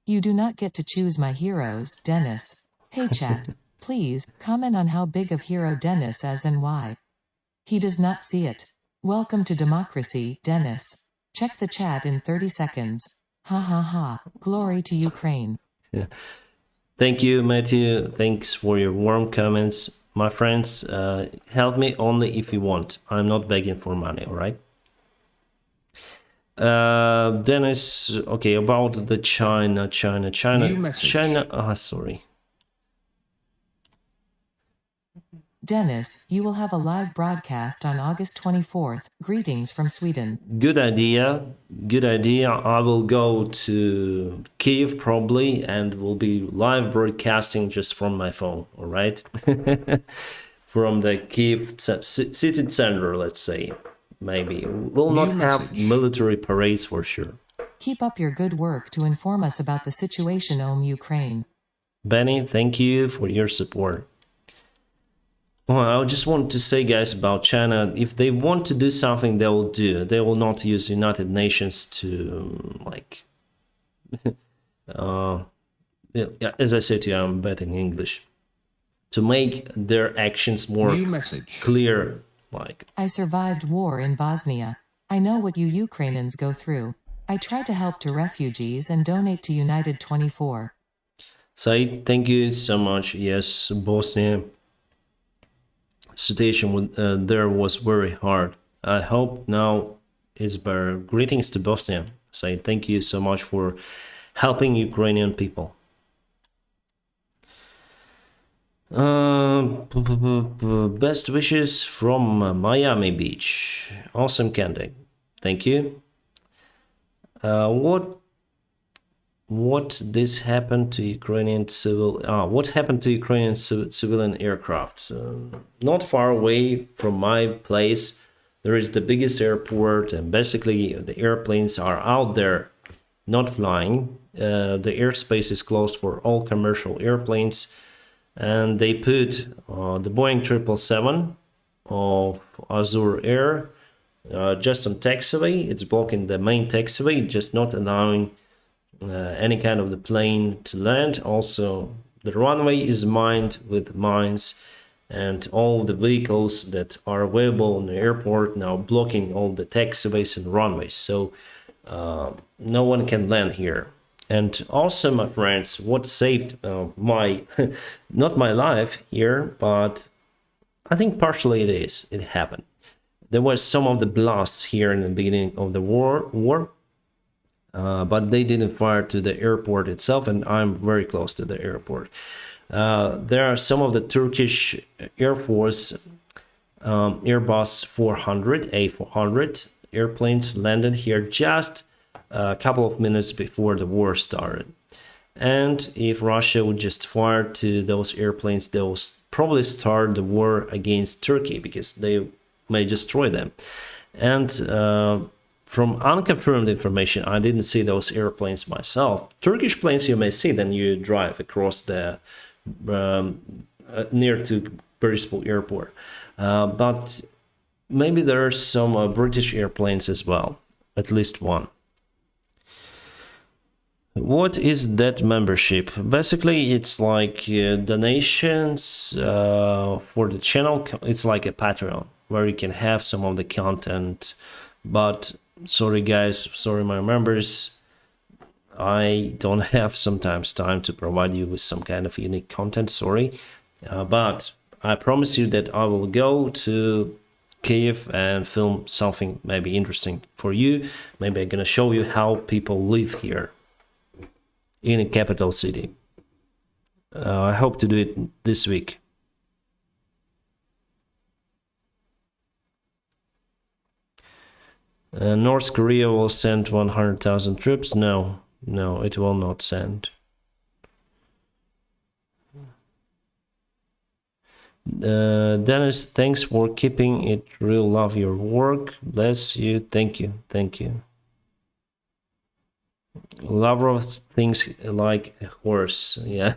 You do not get to choose my heroes, Dennis. Hey chat, please comment on how big of hero Dennis is and why. He does not see it. Welcome to democracy, Dennis. Check the chat in 30 seconds. Ha ha ha. Glory to Ukraine. Yeah. Thank you, Matthew. Thanks for your warm comments. My friends, help me only if you want. I'm not begging for money, all right? Dennis, okay, about the China. Sorry. Dennis, you will have a live broadcast on August 24th. Greetings from Sweden. Good idea. Good idea. I will go to Kiev probably, and will be live broadcasting just from my phone, all right? From the Kiev city center, let's say. Maybe. We'll not have military parades for sure. Keep up your good work to inform us about the situation in Ukraine. Benny, thank you for your support. Well, I just want to say, guys, about China, if they want to do something, they will do. They will not use United Nations to, like, yeah, as I said to you, I'm betting English, to make their actions more clear. Like, I survived war in Bosnia. I know what you Ukrainians go through. I try to help to refugees and donate to United 24. Said, thank you so much. Yes, Bosnia situation there was very hard. I hope now it's better. Greetings to Bosnia. Said, thank you so much for helping Ukrainian people. Best wishes from Miami Beach. Awesome candidate. Thank you. What this happened to Ukrainian civil? What happened to Ukrainian civilian aircraft? Not far away from my place, there is the biggest airport, and basically the airplanes are out there, not flying. The airspace is closed for all commercial airplanes, and they put the Boeing 777 of Azure Air just on taxiway. It's blocking the main taxiway, just not allowing any kind of the plane to land. Also, the runway is mined with mines, and all the vehicles that are available in the airport now blocking all the taxiways and runways. So no one can land here. And also, my friends, what saved my not my life here, but I think partially it happened. There was some of the blasts here in the beginning of the war, but they didn't fire to the airport itself, and I'm very close to the airport. There are some of the Turkish Air Force Airbus 400, A400 airplanes landed here just a couple of minutes before the war started. And if Russia would just fire to those airplanes, they'll probably start the war against Turkey, because they may destroy them. And from unconfirmed information, I didn't see those airplanes myself. Turkish planes you may see, then you drive across the near to Borispol airport. But maybe there's some British airplanes as well, at least one. What is that membership? Basically, it's like donations for the channel. It's like a Patreon where you can have some of the content. But sorry guys, sorry my members, I don't have sometimes time to provide you with some kind of unique content, sorry. But I promise you that I will go to Kiev and film something maybe interesting for you. Maybe I'm gonna show you how people live here in a capital city. I hope to do it this week. North Korea will send 100,000 troops. No, it will not send. Dennis, thanks for keeping it real. Love your work. Bless you. Thank you. Lavrov thinks like a horse. Yeah.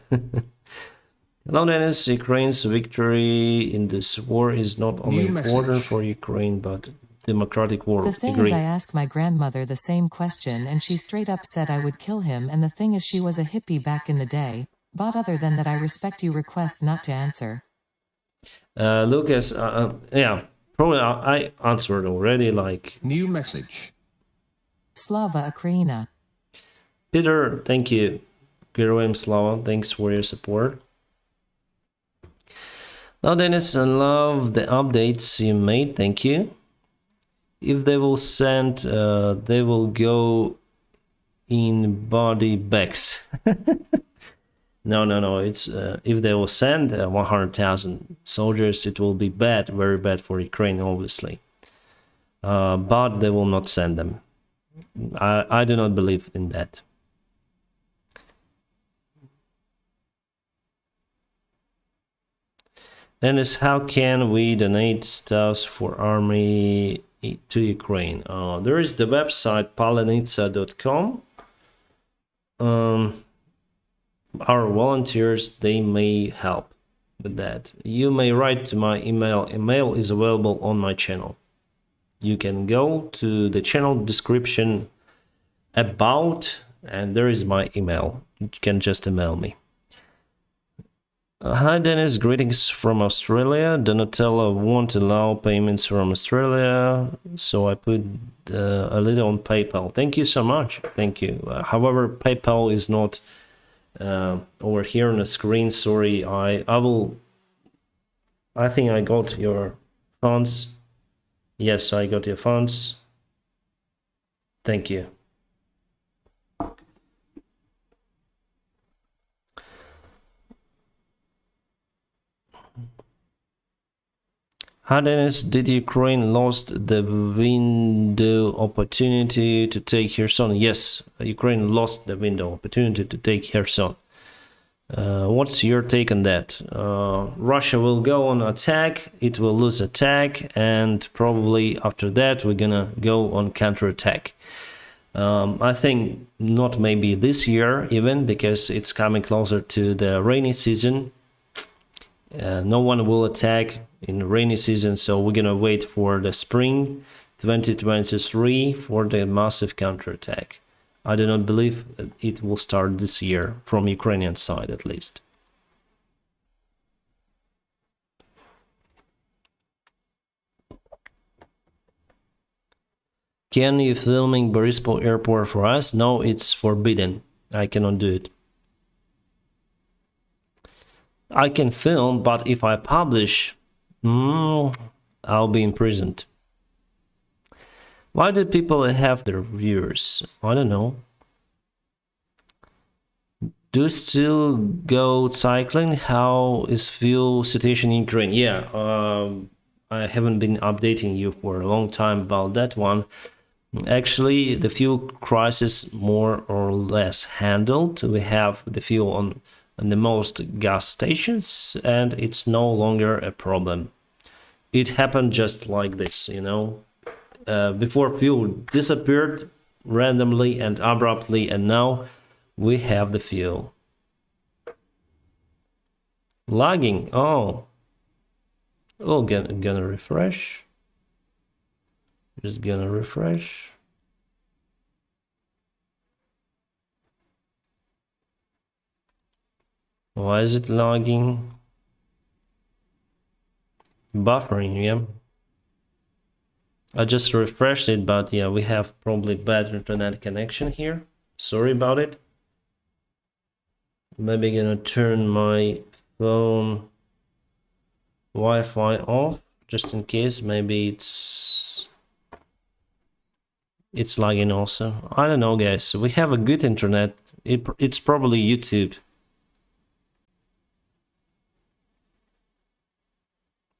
Hello, Dennis. Ukraine's victory in this war is not only important for Ukraine, but democratic world. The thing is, I asked my grandmother the same question, and she straight up said I would kill him. And the thing is, she was a hippie back in the day. But other than that, I respect you. Request not to answer. Lucas, yeah, probably I answered already. Like new message. Slava Ukraina. Peter, thank you. Geroim Slava, thanks for your support. Now, Dennis, I love the updates you made. Thank you. If they will send, they will go in body bags. No. It's if they will send 100,000 soldiers, it will be bad, very bad for Ukraine, obviously. But they will not send them. I do not believe in that. Dennis, how can we donate stuff for army to Ukraine? There is the website palenitsa.com. Our volunteers, they may help with that. You may write to my email. Email is available on my channel. You can go to the channel description about, and there is my email. You can just email me. Hi Dennis, greetings from Australia. Donatella won't allow payments from Australia, so I put a little on PayPal. Thank you so much. Thank you. However, PayPal is not over here on the screen. Sorry, I think I got your funds. Yes, I got your funds. Thank you. Hi Dennis, did Ukraine lost the window opportunity to take Kherson? Yes, Ukraine lost the window opportunity to take Kherson. What's your take on that? Russia will go on attack, it will lose attack, and probably after that we're gonna go on counterattack. I think not maybe this year even, because it's coming closer to the rainy season. No one will attack in rainy season, so we're gonna wait for the spring 2023 for the massive counterattack. I do not believe it will start this year, from Ukrainian side at least. Can you filming Boryspil airport for us? No, it's forbidden. I cannot do it. I can film, but if I publish, I'll be imprisoned. Why do people have their viewers? I don't know. Do you still go cycling? How is fuel situation in Ukraine? Yeah, I haven't been updating you for a long time about that one. Actually, the fuel crisis more or less handled. We have the fuel on the most gas stations, and it's no longer a problem. It happened just like this, you know. Before fuel disappeared randomly and abruptly, and now we have the fuel. Lagging. Oh, gonna refresh. Just gonna refresh. Why is it lagging? Buffering, yeah. I just refreshed it, but yeah, we have probably bad internet connection here. Sorry about it. Maybe gonna turn my phone Wi-Fi off just in case. Maybe it's lagging also. I don't know, guys. We have a good internet. It's probably YouTube.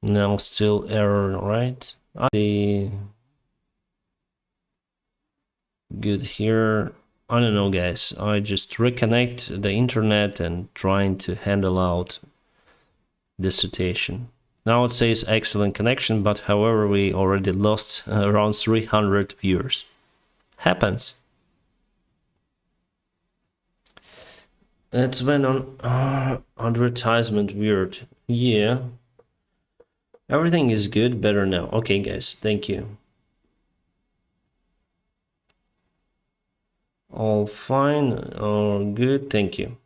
No, still error, right? Good here. I don't know, guys. I just reconnect the internet and trying to handle out this situation. Now it says excellent connection, but however, we already lost around 300 viewers. Happens. It's when on advertisement weird. Yeah. Everything is good, better now. Okay, guys, thank you. All fine, all good, thank you.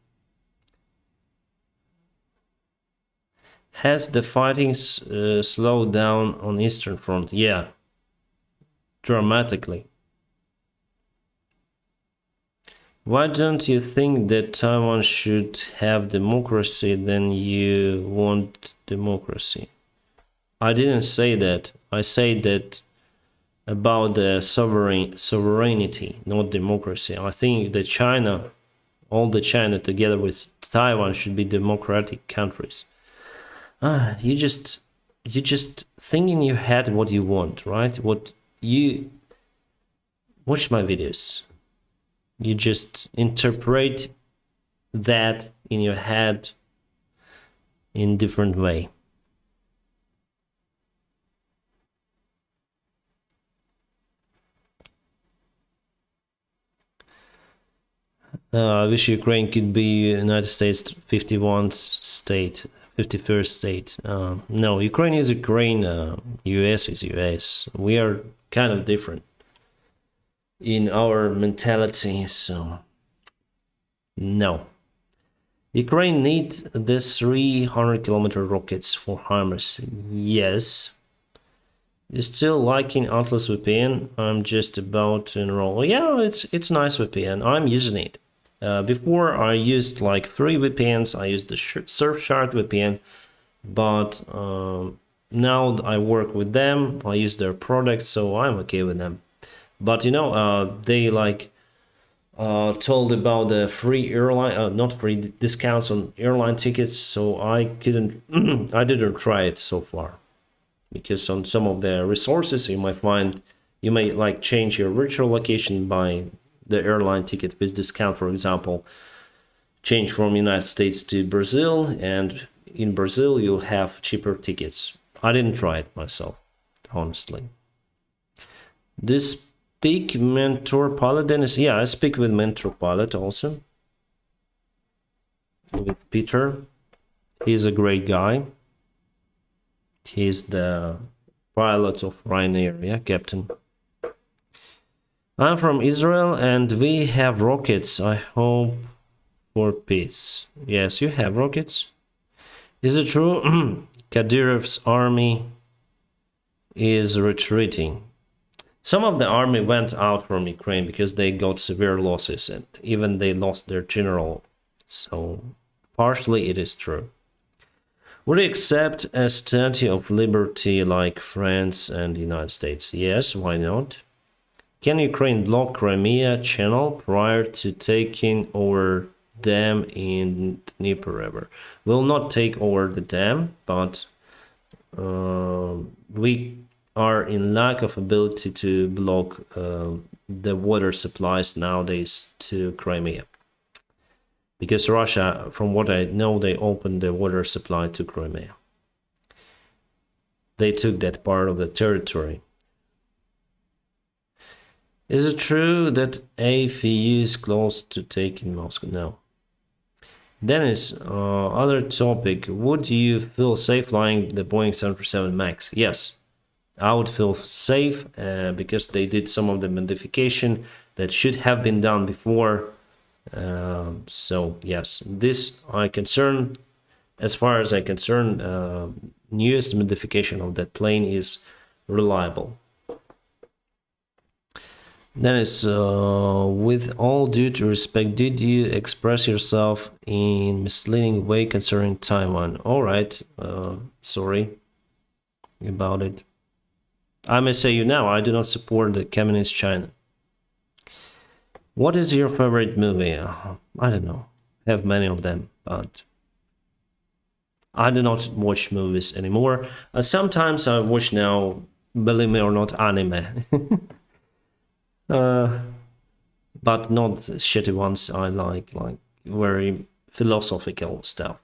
Has the fighting slowed down on Eastern Front? Yeah, dramatically. Why don't you think that Taiwan should have democracy? Then you want democracy. I didn't say that. I said that about the sovereignty, not democracy. I think that China, all the China together with Taiwan should be democratic countries. You just think in your head what you want, right? What you watch my videos. You just interpret that in your head in different way. I wish Ukraine could be United States 51st state, 51st state. No, Ukraine is Ukraine, US is US. We are kind of different in our mentality, so no. Ukraine needs this 300-kilometer rockets for HIMARS. Yes. You're still liking Atlas VPN? I'm just about to enroll. Yeah, it's nice VPN. I'm using it. Before I used like 3 VPNs. I used the Surfshark VPN, but now I work with them. I use their products, so I'm okay with them. But you know, they like told about the free airline, not free, discounts on airline tickets, so I couldn't, I didn't try it so far. Because on some of the resources you might find, you may like change your virtual location by the airline ticket with discount, for example, change from United States to Brazil, and in Brazil you'll have cheaper tickets. I didn't try it myself, honestly. This speak mentor pilot, Dennis? Yeah, I speak with mentor pilot also. With Peter. He's a great guy. He's the pilot of Ryanair, yeah, captain. I'm from Israel and we have rockets. I hope for peace. Yes, you have rockets. Is it true? Kadyrov's army is retreating. Some of the army went out from Ukraine because they got severe losses and even they lost their general. So partially it is true. Would you accept a statue of liberty like France and the United States? Yes, why not? Can Ukraine block Crimea channel prior to taking over dam in Dnieper River? We'll not take over the dam, but we are in lack of ability to block the water supplies nowadays to Crimea. Because Russia, from what I know, they opened the water supply to Crimea. They took that part of the territory. Is it true that AFU is close to taking Moscow? No. Dennis, other topic. Would you feel safe flying the Boeing 747 MAX? Yes. I would feel safe because they did some of the modification that should have been done before. So yes, this as far as I concern, newest modification of that plane is reliable. Dennis, with all due respect, did you express yourself in misleading way concerning Taiwan? All right, sorry about it. I may say you now, I do not support the communist China. What is your favorite movie? I don't know. I have many of them, but I do not watch movies anymore. Sometimes I watch now, believe me or not, anime. But not shitty ones. I like very philosophical stuff.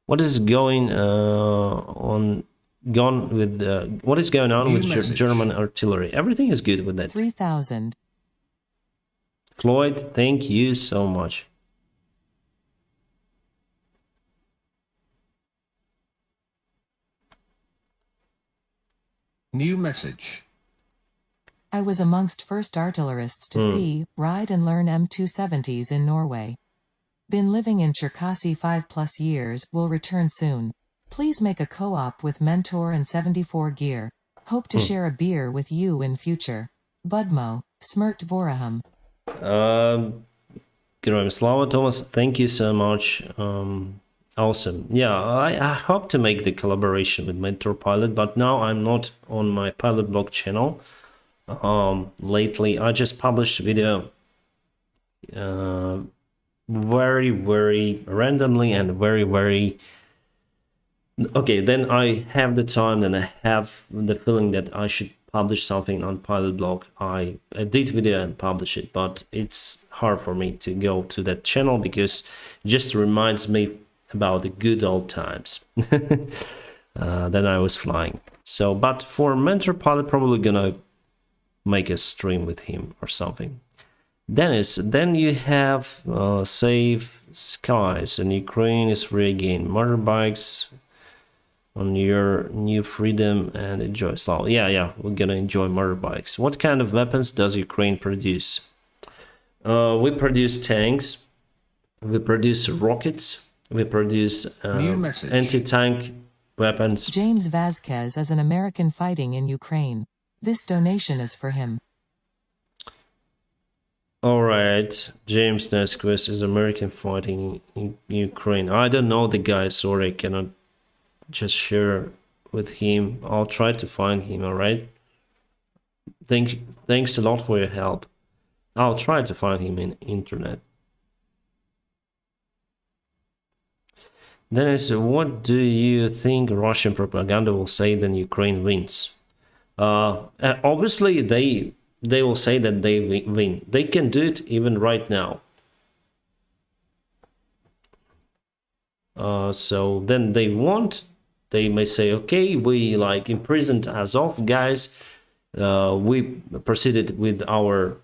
What is going on? What is going on with German artillery? Everything is good with that. 3,000. Floyd, thank you so much. New message. I was amongst first artillerists to see, ride and learn M270s in Norway. Been living in Cherkasy 5+ years, will return soon. Please make a co-op with Mentor and 74 gear. Hope to share a beer with you in future. Budmo, Smirt Voraham. Героям Slava, Thomas, thank you so much. Awesome. Yeah, I hope to make the collaboration with Mentor Pilot, but now I'm not on my Pilot blog channel. Lately, I just published a video very, very randomly and very, very... Okay, then I have the time and I have the feeling that I should publish something on Pilot blog. I edit video and publish it, but it's hard for me to go to that channel because it just reminds me about the good old times. Then I was flying. So, but for Mentor Pilot, probably gonna make a stream with him or something. Dennis, then you have Safe Skies and Ukraine is free again. Motorbikes on your new freedom and enjoy slow. Yeah, we're gonna enjoy motorbikes. What kind of weapons does Ukraine produce? We produce tanks, we produce rockets, we produce anti-tank weapons. James Vasquez is an American fighting in Ukraine. This donation is for him. All right, James Vasquez is American fighting in Ukraine. I don't know the guy, sorry, I cannot just share with him. I'll try to find him. All right, thanks a lot for your help. I'll try to find him in internet. Dennis, what do you think Russian propaganda will say when Ukraine wins? Obviously, they will say that they win. They can do it even right now. So then they won't. They may say, okay, we like imprisoned Azov guys. We proceeded with our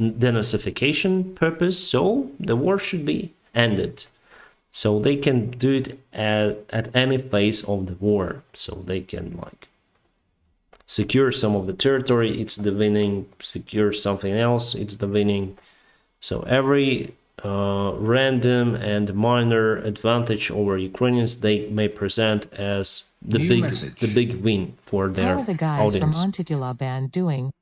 denazification purpose, so the war should be ended. So they can do it at any phase of the war. So they can like secure some of the territory, it's the winning. Secure something else, it's the winning. So every random and minor advantage over Ukrainians they may present as the big win for their How are the guys audience. from Untitled Chapter doing?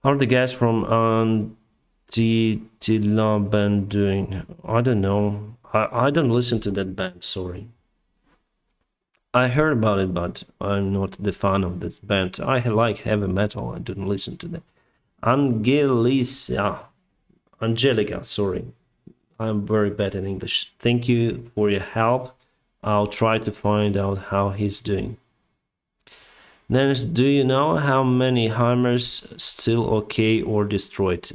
How are the guys from Untitled band doing? I don't know. I don't listen to that band, sorry. I heard about it, but I'm not the fan of this band. I like heavy metal, I didn't listen to that. Angelica, sorry. I'm very bad in English. Thank you for your help. I'll try to find out how he's doing. Dennis, do you know how many Hammers still okay or destroyed?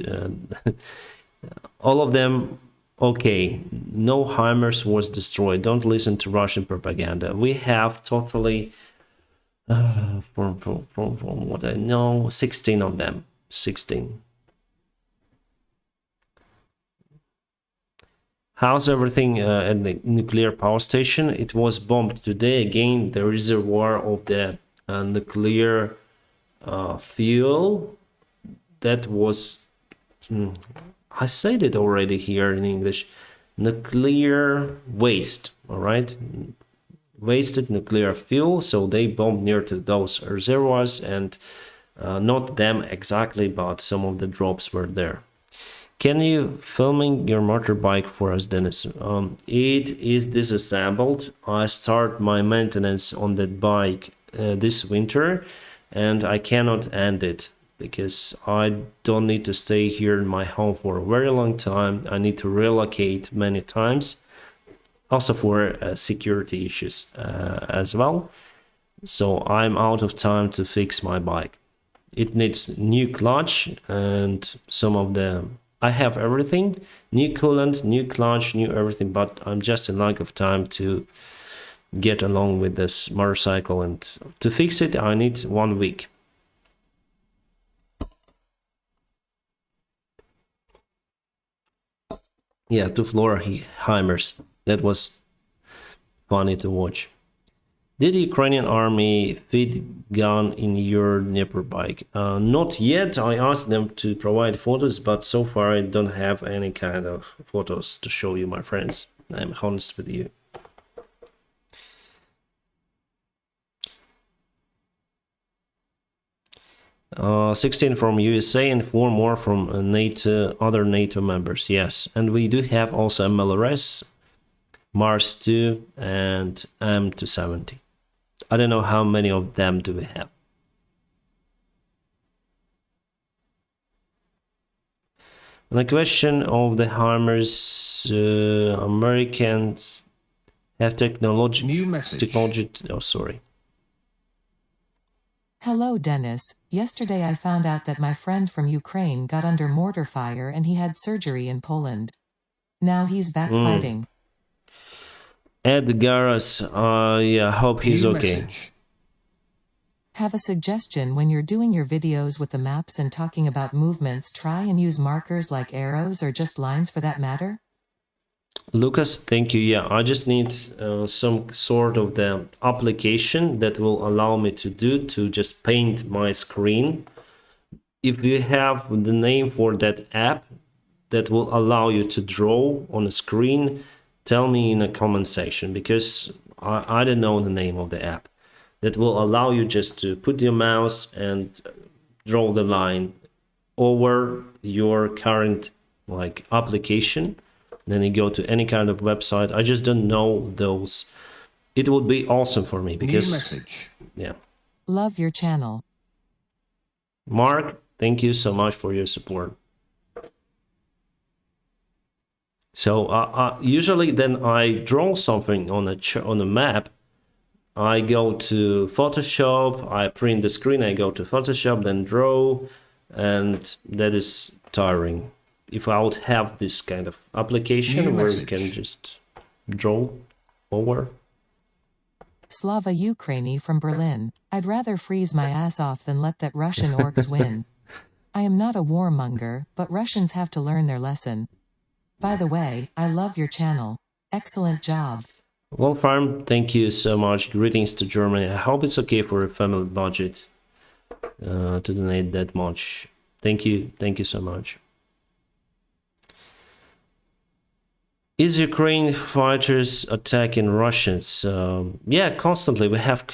All of them okay. No Hammers was destroyed. Don't listen to Russian propaganda. We have totally, from what I know, 16 of them. 16. How's everything at the nuclear power station? It was bombed today. Again, the reservoir of the nuclear fuel that was I said it already here in English, nuclear waste, all right, wasted nuclear fuel. So they bombed near to those reservoirs, and not them exactly, but some of the drops were there. Can you filming your motorbike for us, Dennis? It is disassembled. I start my maintenance on that bike this winter, and I cannot end it because I don't need to stay here in my home for a very long time. I need to relocate many times, also for security issues as well. So I'm out of time to fix my bike. It needs new clutch and some of the I have everything, new coolant, new clutch, new everything, but I'm just in lack of time to get along with this motorcycle, and to fix it I need 1 week. Yeah, 2 floor Heimers. That was funny to watch. Did the Ukrainian army fit gun in your Dnieper bike? Not yet. I asked them to provide photos, but so far I don't have any kind of photos to show you, my friends. I'm honest with you. Uh, 16 from USA and 4 more from NATO, other NATO members. Yes, and we do have also MLRS, Mars 2, and M270. I don't know how many of them do we have. And the question of the Hammers, Americans have technology. New message. Technology. Oh, sorry. Hello, Dennis. Yesterday I found out that my friend from Ukraine got under mortar fire and he had surgery in Poland. Now he's back fighting. Edgaras, yeah, hope he's New okay. message. Have a suggestion: when you're doing your videos with the maps and talking about movements, try and use markers like arrows or just lines for that matter. Lucas, thank you. Yeah, I just need some sort of the application that will allow me to just paint my screen. If you have the name for that app that will allow you to draw on a screen, tell me in a comment section, because I don't know the name of the app that will allow you just to put your mouse and draw the line over your current like application. Then you go to any kind of website. I just don't know those. It would be awesome for me because New message. yeah. Love your channel. Mark, thank you so much for your support. So usually then I draw something on a map. I go to Photoshop, I print the screen, I go to Photoshop, then draw, and that is tiring. If I would have this kind of application New where you can message. just draw over. Slava Ukraini from Berlin. I'd rather freeze my ass off than let that Russian orcs win. I am not a warmonger, but Russians have to learn their lesson. By the way, I love your channel. Excellent job. Wolfram, thank you so much. Greetings to Germany. I hope it's okay for a family budget to donate that much. Thank you so much. Is Ukraine fighters attacking Russians? Yeah, constantly. We have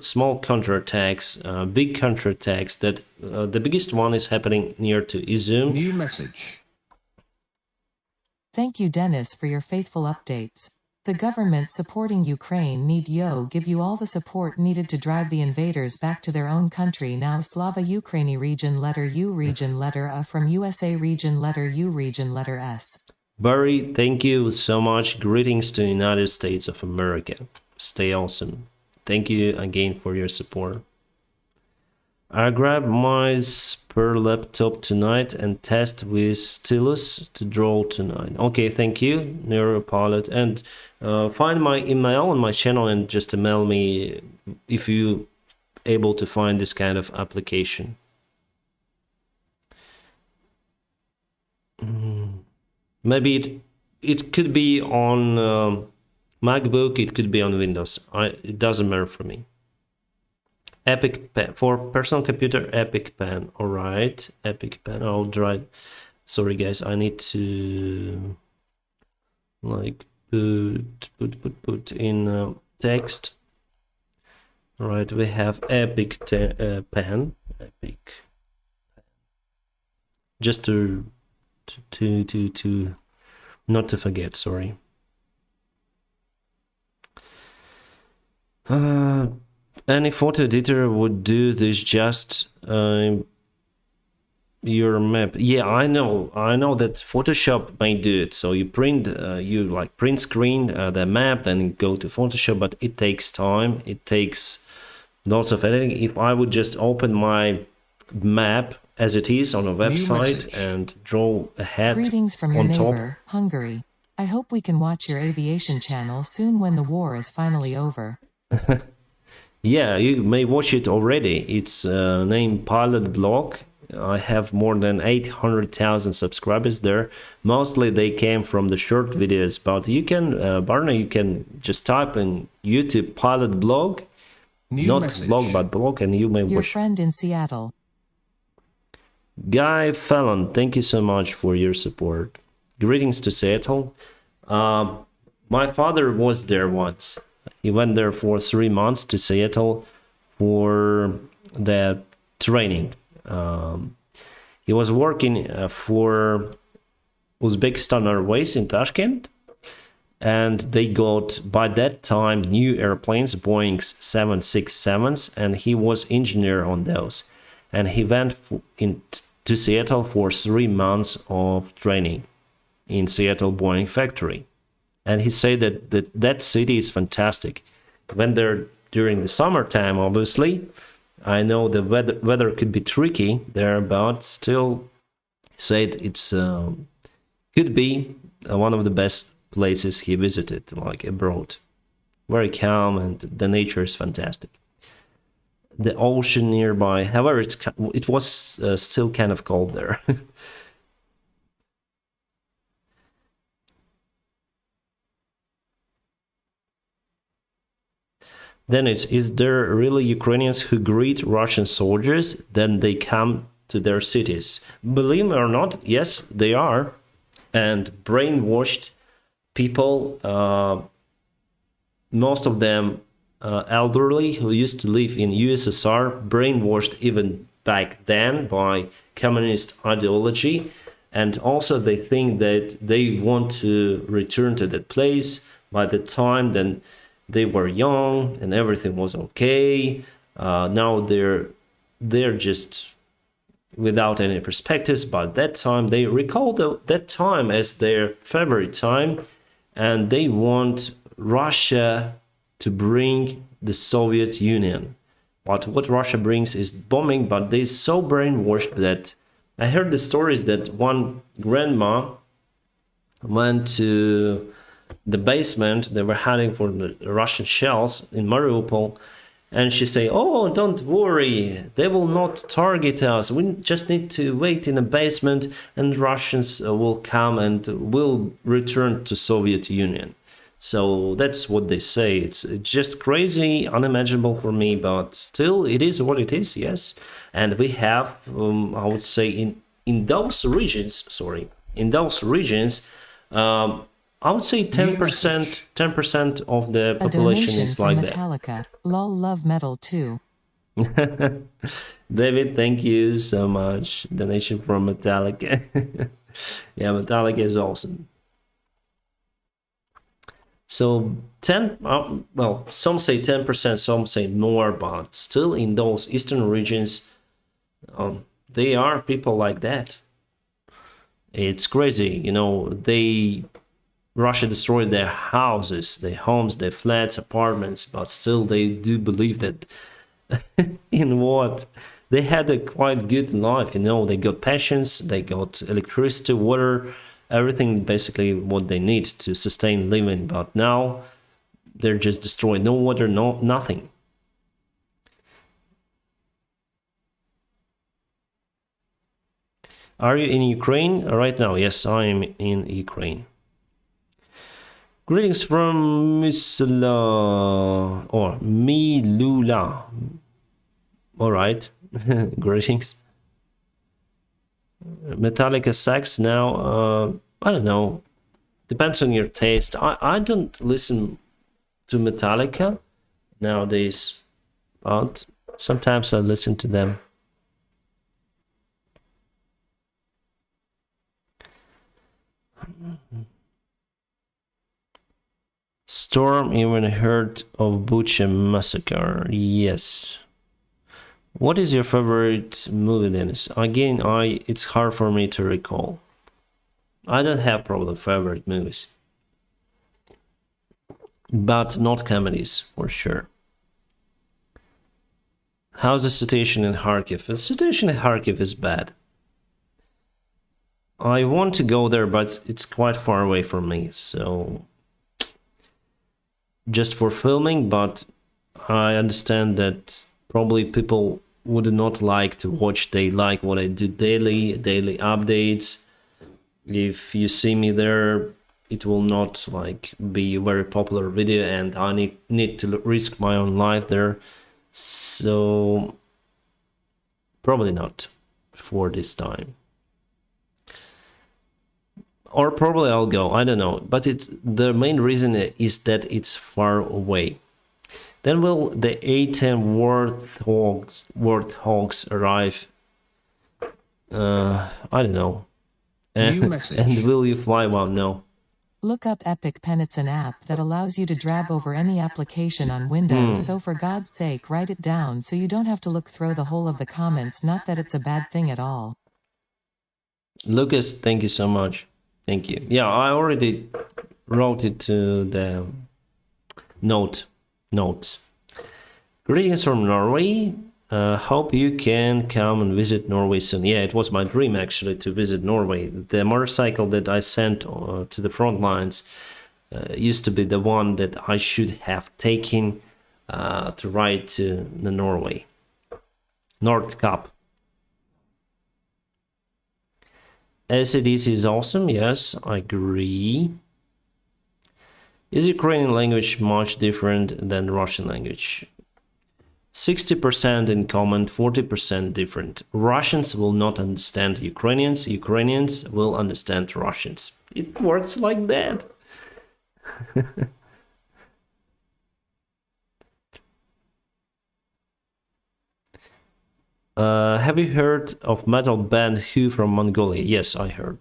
small counterattacks, big counterattacks. That the biggest one is happening near to Izum. New message. Thank you, Dennis, for your faithful updates. The government supporting Ukraine need give you all the support needed to drive the invaders back to their own country now. Slava Ukraini region letter U region letter A from USA region letter U region letter S. Barry, thank you so much. Greetings to the United States of America. Stay awesome. Thank you again for your support. I grabbed my spare laptop tonight and test with stylus to draw tonight. Okay, thank you, Neuropilot. And find my email on my channel and just email me if you able to find this kind of application. Maybe it could be on MacBook, it could be on Windows. It doesn't matter for me. Epic Pen for personal computer. Epic Pen. All right, Epic Pen. I'll try. Sorry, guys. I need to like put in text. All right, we have Epic Pen. Epic. Just to not to forget. Sorry. Any photo editor would do this, just your map. Yeah, I know that Photoshop may do it. So you print screen the map, then go to Photoshop, but it takes time. It takes lots of editing. If I would just open my map as it is on a website and draw a head Greetings from your on neighbor, top. Hungary. I hope we can watch your aviation channel soon when the war is finally over. Yeah, you may watch it already. It's named Pilot Blog. I have more than 800,000 subscribers there. Mostly they came from the short videos, but you can, Barney, you can just type in YouTube Pilot Blog, not vlog, but blog, and you may watch. Your friend in Seattle. Guy Fallon, thank you so much for your support. Greetings to Seattle. My father was there once. He went there for 3 months to Seattle for the training. He was working for Uzbekistan Airways in Tashkent, and they got, by that time, new airplanes, Boeing 767s, and he was engineer on those. And he went to Seattle for 3 months of training in Seattle Boeing factory. And he said that city is fantastic. When they're during the summertime, obviously, I know the weather could be tricky there, but still, he said it's could be one of the best places he visited, like abroad. Very calm, and the nature is fantastic. The ocean nearby, however, it was still kind of cold there. Then is there really Ukrainians who greet Russian soldiers, then they come to their cities? Believe it or not, yes, they are. And brainwashed people, most of them elderly who used to live in USSR, brainwashed even back then by communist ideology. And also they think that they want to return to that place by the time then they were young and everything was okay. Now they're just without any perspectives. But that time, they recall that time as their favorite time, and they want Russia to bring the Soviet Union. But what Russia brings is bombing, but they're so brainwashed that I heard the stories that one grandma went to the basement. They were hiding for the Russian shells in Mariupol, and she say, "Oh, don't worry, they will not target us. We just need to wait in the basement, and Russians will come and will return to Soviet Union." So that's what they say. It's just crazy, unimaginable for me, but still, it is what it is. Yes, and we have, I would say, in those regions. I would say 10% of the population is like that. Metallica. Lol, love metal too. David, thank you so much. Donation from Metallica. Yeah, Metallica is awesome. So well, some say 10%, some say more, but still in those eastern regions, they are people like that. It's crazy, you know. Russia destroyed their houses, their homes, their flats, apartments, but still they do believe that in what? They had a quite good life, you know. They got pensions, they got electricity, water, everything basically what they need to sustain living. But now they're just destroyed. No water, no nothing. Are you in Ukraine right now? Yes, I am in Ukraine. Greetings from Misla or Milula. All right, greetings. Metallica sax now. I don't know. Depends on your taste. I don't listen to Metallica nowadays, but sometimes I listen to them. Storm even heard of Bucha massacre. Yes. What is your favorite movie, Dennis? Again, it's hard for me to recall. I don't have probably favorite movies, but not comedies for sure. How's the situation in Kharkiv? The situation in Kharkiv is bad. I want to go there, but it's quite far away from me, so just for filming, but I understand that probably people would not like to watch. They like what I do daily updates. If you see me there, it will not like be a very popular video, and I need to risk my own life there, so probably not for this time. Or probably I'll go, I don't know, but the main reason is that it's far away. Then will the A10 warthogs arrive? I don't know. New message. And will you fly? Well, no. Look up Epic Pen. It's an app that allows you to drag over any application on Windows, so for God's sake write it down so you don't have to look through the whole of the comments. Not that it's a bad thing at all. Lucas, thank you so much. Thank you. Yeah, I already wrote it to the notes. Greetings from Norway. Hope you can come and visit Norway soon. Yeah, it was my dream actually to visit Norway. The motorcycle that I sent to the front lines used to be the one that I should have taken to ride to the Norway. North Cap. ACDC is awesome, yes, I agree. Is Ukrainian language much different than Russian language? 60% in common, 40% different. Russians will not understand Ukrainians, Ukrainians will understand Russians. It works like that. Have you heard of metal band Who from Mongolia? Yes, I heard.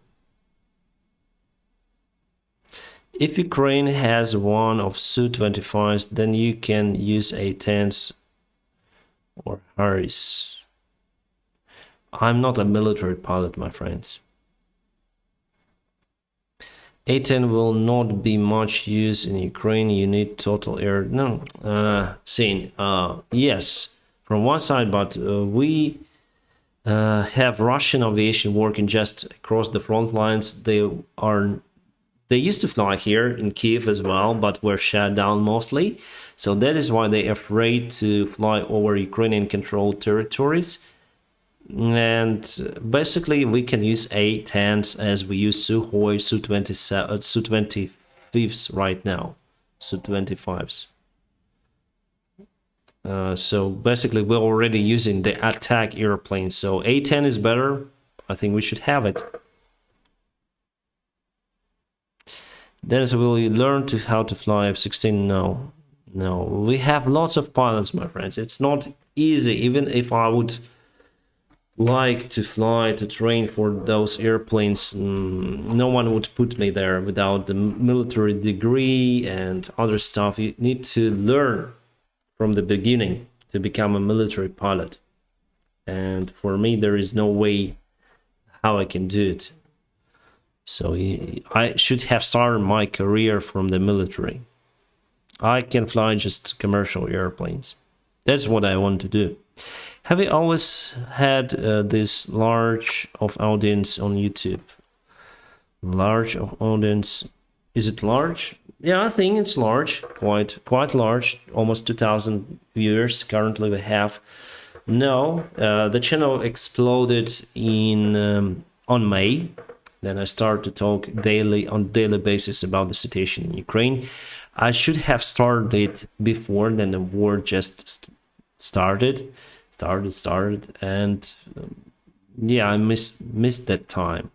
If Ukraine has one of Su-25s, then you can use A-10s or Harris. I'm not a military pilot, my friends. A-10 will not be much use in Ukraine. You need total air. No, yes, from one side, but we have Russian aviation working just across the front lines. They used to fly here in Kiev as well, but were shut down mostly. So that is why they're afraid to fly over Ukrainian controlled territories. And basically we can use A-10s as we use Sukhoi Su-25s right now, Su-25s. So basically we're already using the attack airplane. So A-10 is better. I think we should have it. Dennis, will you learn how to fly F-16? No. We have lots of pilots, my friends. It's not easy. Even if I would like to fly, to train for those airplanes, no one would put me there without the military degree and other stuff. You need to learn from the beginning to become a military pilot. And for me, there is no way how I can do it. So I should have started my career from the military. I can fly just commercial airplanes. That's what I want to do. Have you always had this large of audience on YouTube? Large of audience. Is it large? Yeah, I think it's large. Quite large. Almost 2,000 viewers currently we have. No, the channel exploded on May. Then I started to talk on daily basis about the situation in Ukraine. I should have started it before, then the war just started, and yeah, I missed that time,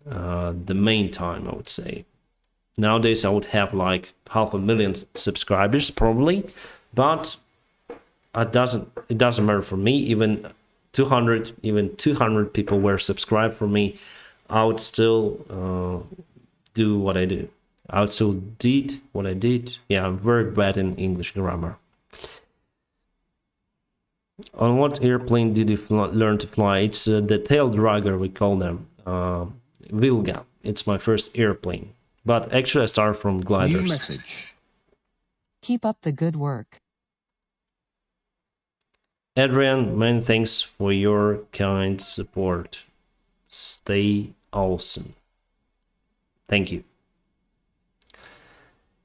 the main time, I would say. Nowadays I would have like 500,000 subscribers probably, but it doesn't matter for me. Even 200 people were subscribed for me. I would still do what I do. I would still did what I did. Yeah, I'm very bad in English grammar. On what airplane did you learn to fly? It's the tail dragger, we call them. Vilga. It's my first airplane. But actually I started from gliders. New message. Keep up the good work. Adrian, many thanks for your kind support. Stay awesome. Thank you.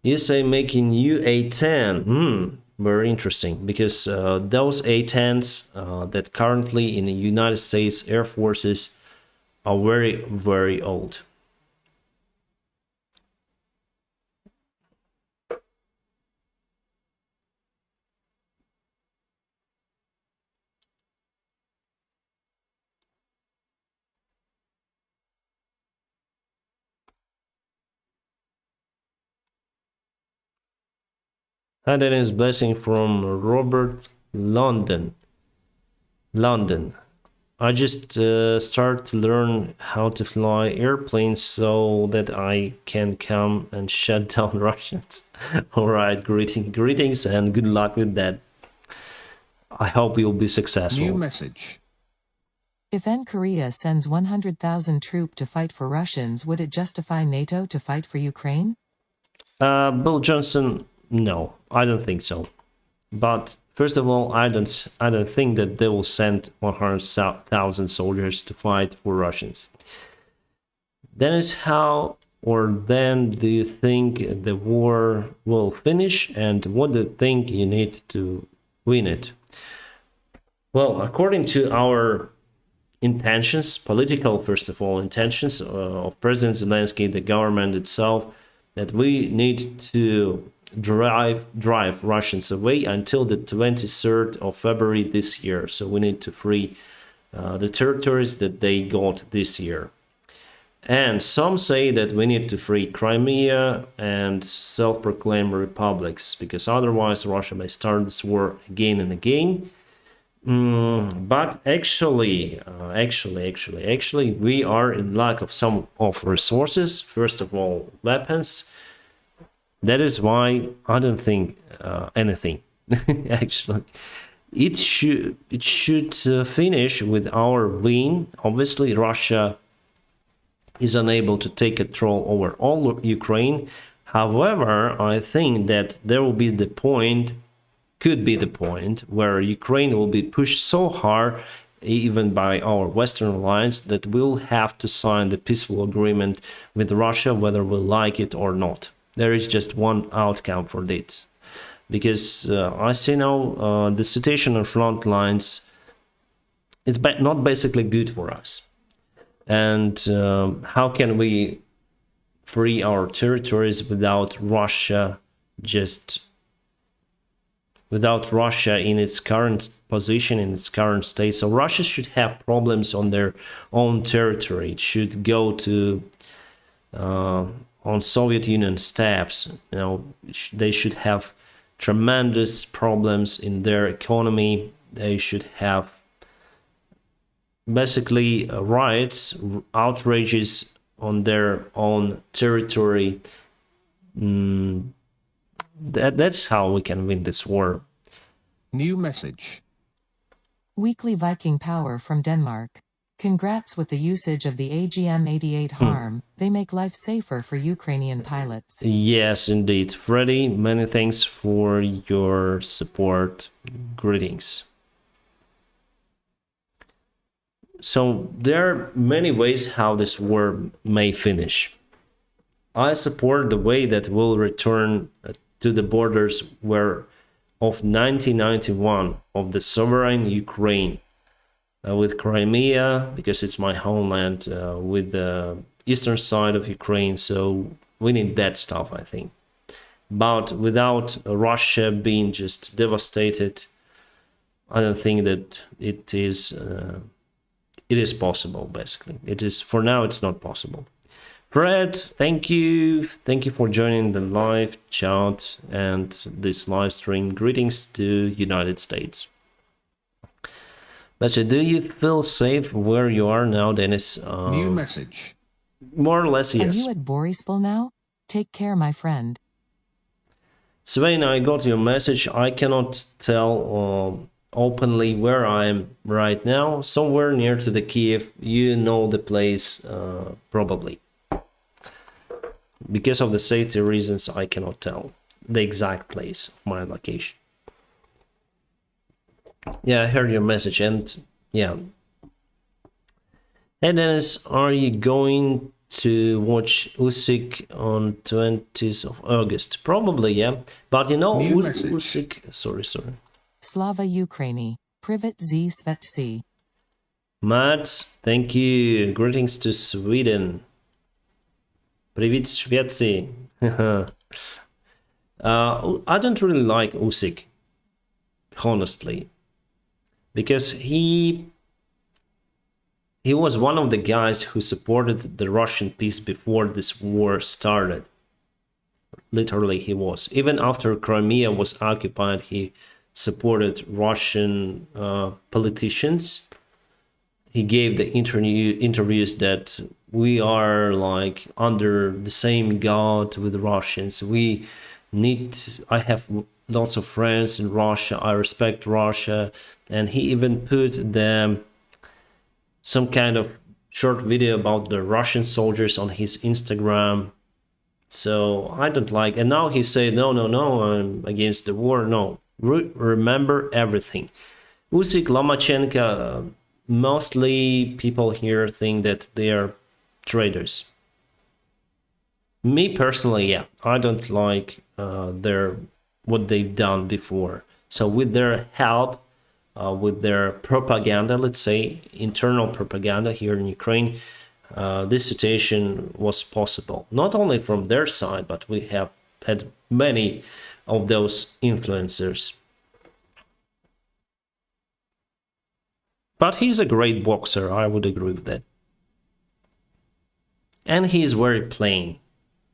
You say making new A-10. Very interesting, because those A-10s that currently in the United States Air Forces are very, very old. Hi, Dennis. Blessing from Robert, London. I just start to learn how to fly airplanes so that I can come and shut down Russians. All right, greetings and good luck with that. I hope you'll be successful. New message. If Korea sends 100,000 troops to fight for Russians, would it justify NATO to fight for Ukraine? Bill Johnson, no, I don't think so. But first of all, I don't think that they will send 100,000 soldiers to fight for Russians. Then is how or then do you think the war will finish, and what do you think you need to win it? Well, according to our intentions, political, first of all, intentions of President Zelensky, the government itself, that we need to drive Russians away until the 23rd of February this year. So we need to free the territories that they got this year. And some say that we need to free Crimea and self-proclaimed republics, because otherwise Russia may start this war again and again. But actually, we are in lack of some of resources. First of all, weapons. That is why I don't think anything, actually. it should finish with our win. Obviously, Russia is unable to take control over all of Ukraine. However, I think that there will be the point, could be the point, where Ukraine will be pushed so hard, even by our Western alliance, that we'll have to sign the peaceful agreement with Russia, whether we like it or not. There is just one outcome for this. Because I see now the situation on front lines, it's not basically good for us. And how can we free our territories without Russia in its current position, in its current state? So Russia should have problems on their own territory. It should go to on Soviet Union steps. They should have tremendous problems in their economy. They should have basically riots, outrages on their own territory. That's how we can win this war. New message. Weekly Viking Power from Denmark. Congrats with the usage of the AGM-88 harm. They make life safer for Ukrainian pilots. Yes, indeed. Freddy, many thanks for your support. Greetings. So there are many ways how this war may finish. I support the way that we'll return to the borders of 1991 of the sovereign Ukraine, with Crimea, because it's my homeland, with the eastern side of Ukraine. So we need that stuff, I think. But without Russia being just devastated, I don't think that it is possible. Basically, it is, for now it's not possible. Fred, thank you for joining the live chat and this live stream. Greetings to United States. But do you feel safe where you are now, Dennis? New message. More or less, yes. Are you at Borispol now? Take care, my friend. Sven, I got your message. I cannot tell openly where I am right now. Somewhere near to the Kiev. You know the place, probably. Because of the safety reasons, I cannot tell the exact place of my location. Yeah, I heard your message, and yeah. Hey Dennis, are you going to watch Usyk on 20th of August? Probably, yeah. But you know, Usyk... Sorry. Slava Ukraini. Privet z Svetsi. Matt, thank you. Greetings to Sweden. Привет, Швеции. I don't really like Usyk, honestly, because he was one of the guys who supported the Russian peace before this war started. Literally, he was. Even after Crimea was occupied, he supported Russian politicians. He gave the interviews that we are like under the same God with the Russians. I have lots of friends in Russia. I respect Russia. And he even put some kind of short video about the Russian soldiers on his Instagram. So I don't like. And now he said, no, I'm against the war. No, remember everything. Usyk, Lomachenko, mostly people here think that they are traitors. Me personally, yeah, I don't like what they've done before. So with their help, with their propaganda, let's say internal propaganda here in Ukraine, this situation was possible. Not only from their side, but we have had many of those influencers. But he's a great boxer, I would agree with that. And he's very plain.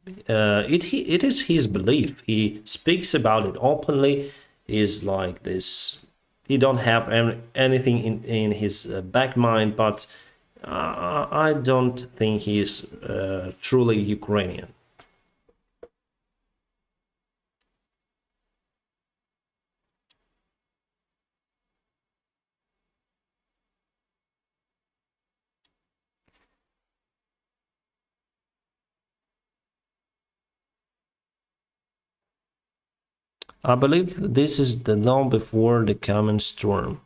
It is his belief. He speaks about it openly. He's like this. He don't have anything in his back mind, but I don't think he's truly Ukrainian. I believe this is the dawn before the coming storm.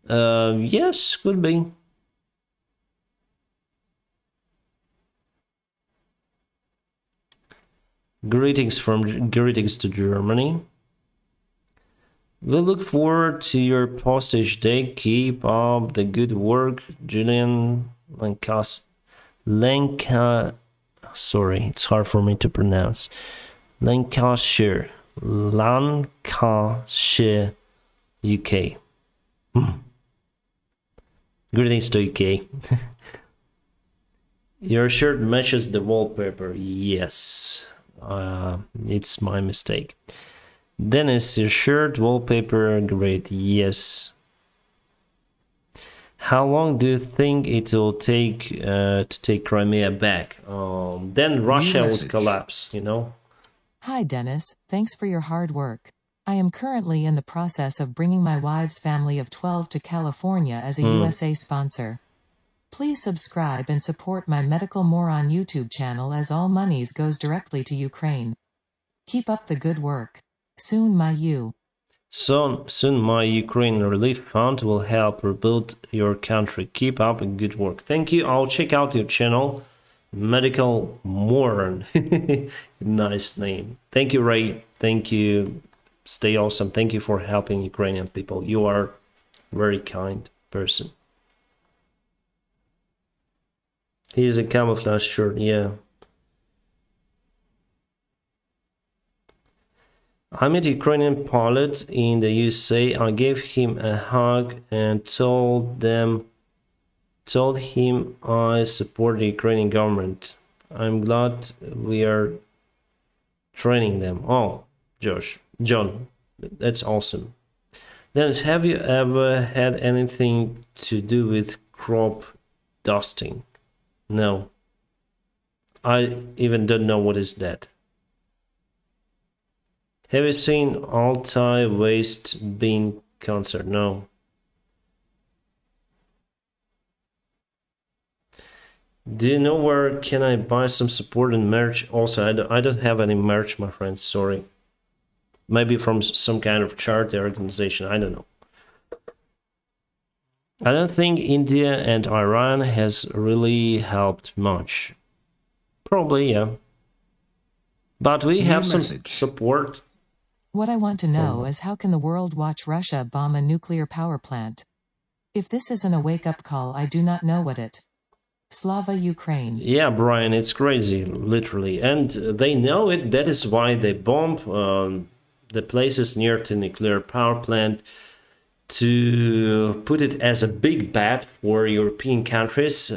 Yes, could be. Greetings to Germany. We look forward to your postage day. Keep up the good work, Julian sorry, it's hard for me to pronounce. Lancashire, UK. Greetings to UK. Your shirt matches the wallpaper. Yes, it's my mistake. Dennis, your shirt wallpaper, great. Yes. How long do you think it will take to take Crimea back? Then Russia would collapse, you know? Hi Dennis, thanks for your hard work. I am currently in the process of bringing my wife's family of 12 to California as a USA sponsor. Please subscribe and support my Medical Moron YouTube channel as all monies goes directly to Ukraine. Keep up the good work. Soon my Ukraine Relief Fund will help rebuild your country. Keep up the good work. Thank you. I'll check out your channel. Medical Moron. Nice name. Thank you, Ray. Thank you. Stay awesome. Thank you for helping Ukrainian people. You are a very kind person. He's a camouflage shirt, yeah. I met a Ukrainian pilot in the USA. I gave him a hug and told him I support the Ukrainian government. I'm glad we are training them. Oh, John, that's awesome. Dennis, have you ever had anything to do with crop dusting? No. I even don't know what is that. Have you seen anti-waste bin concert? No. Do you know where can I buy some support and merch? Also, I don't have any merch, my friends. Sorry. Maybe from some kind of charity organization. I don't know. I don't think India and Iran has really helped much. Probably, yeah. But we have some support. What I want to know is how can the world watch Russia bomb a nuclear power plant? If this isn't a wake-up call, I do not know what it. Slava Ukraine. Yeah, Brian, it's crazy, literally. And they know it. That is why they bomb the places near to nuclear power plant to put it as a big bet for European countries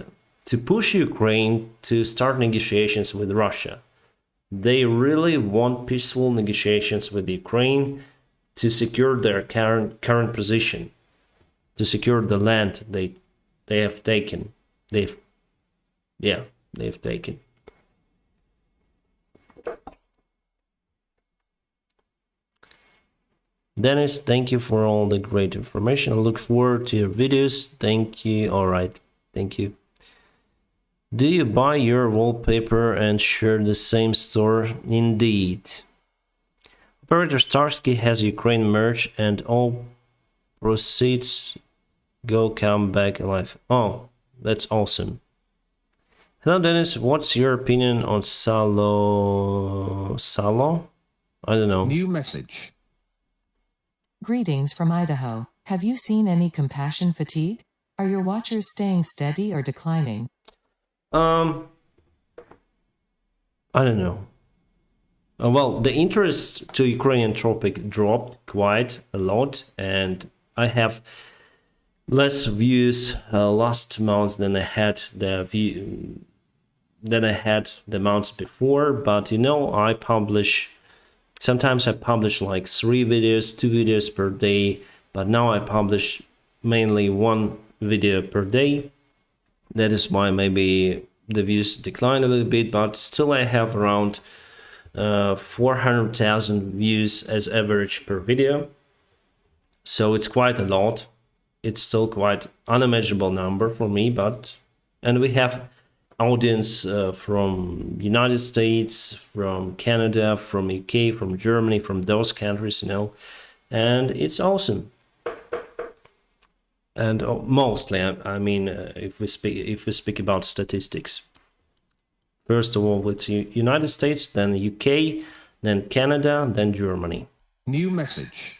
to push Ukraine to start negotiations with Russia. They really want peaceful negotiations with Ukraine to secure their current position, to secure the land they have taken. They've taken. Dennis, thank you for all the great information. I look forward to your videos. Thank you. All right. Thank you. Do you buy your wallpaper and share the same store? Indeed. Operator Starsky has Ukraine merch and all proceeds come back alive. Oh, that's awesome. Hello Dennis, what's your opinion on Salo? I don't know. New message. Greetings from Idaho. Have you seen any compassion fatigue? Are your watchers staying steady or declining? I don't know. Well, the interest to Ukrainian topic dropped quite a lot, and I have less views last month than I had the months before. But you know, sometimes I publish like 2 videos per day, but now I publish mainly 1 video per day. That is why maybe the views decline a little bit, but still I have around 400,000 views as average per video. So it's quite a lot. It's still quite unimaginable number for me, and we have audience from United States, from Canada, from UK, from Germany, from those countries, and it's awesome. And mostly, I mean, if we speak about statistics, first of all, it's United States, then UK, then Canada, then Germany. New message.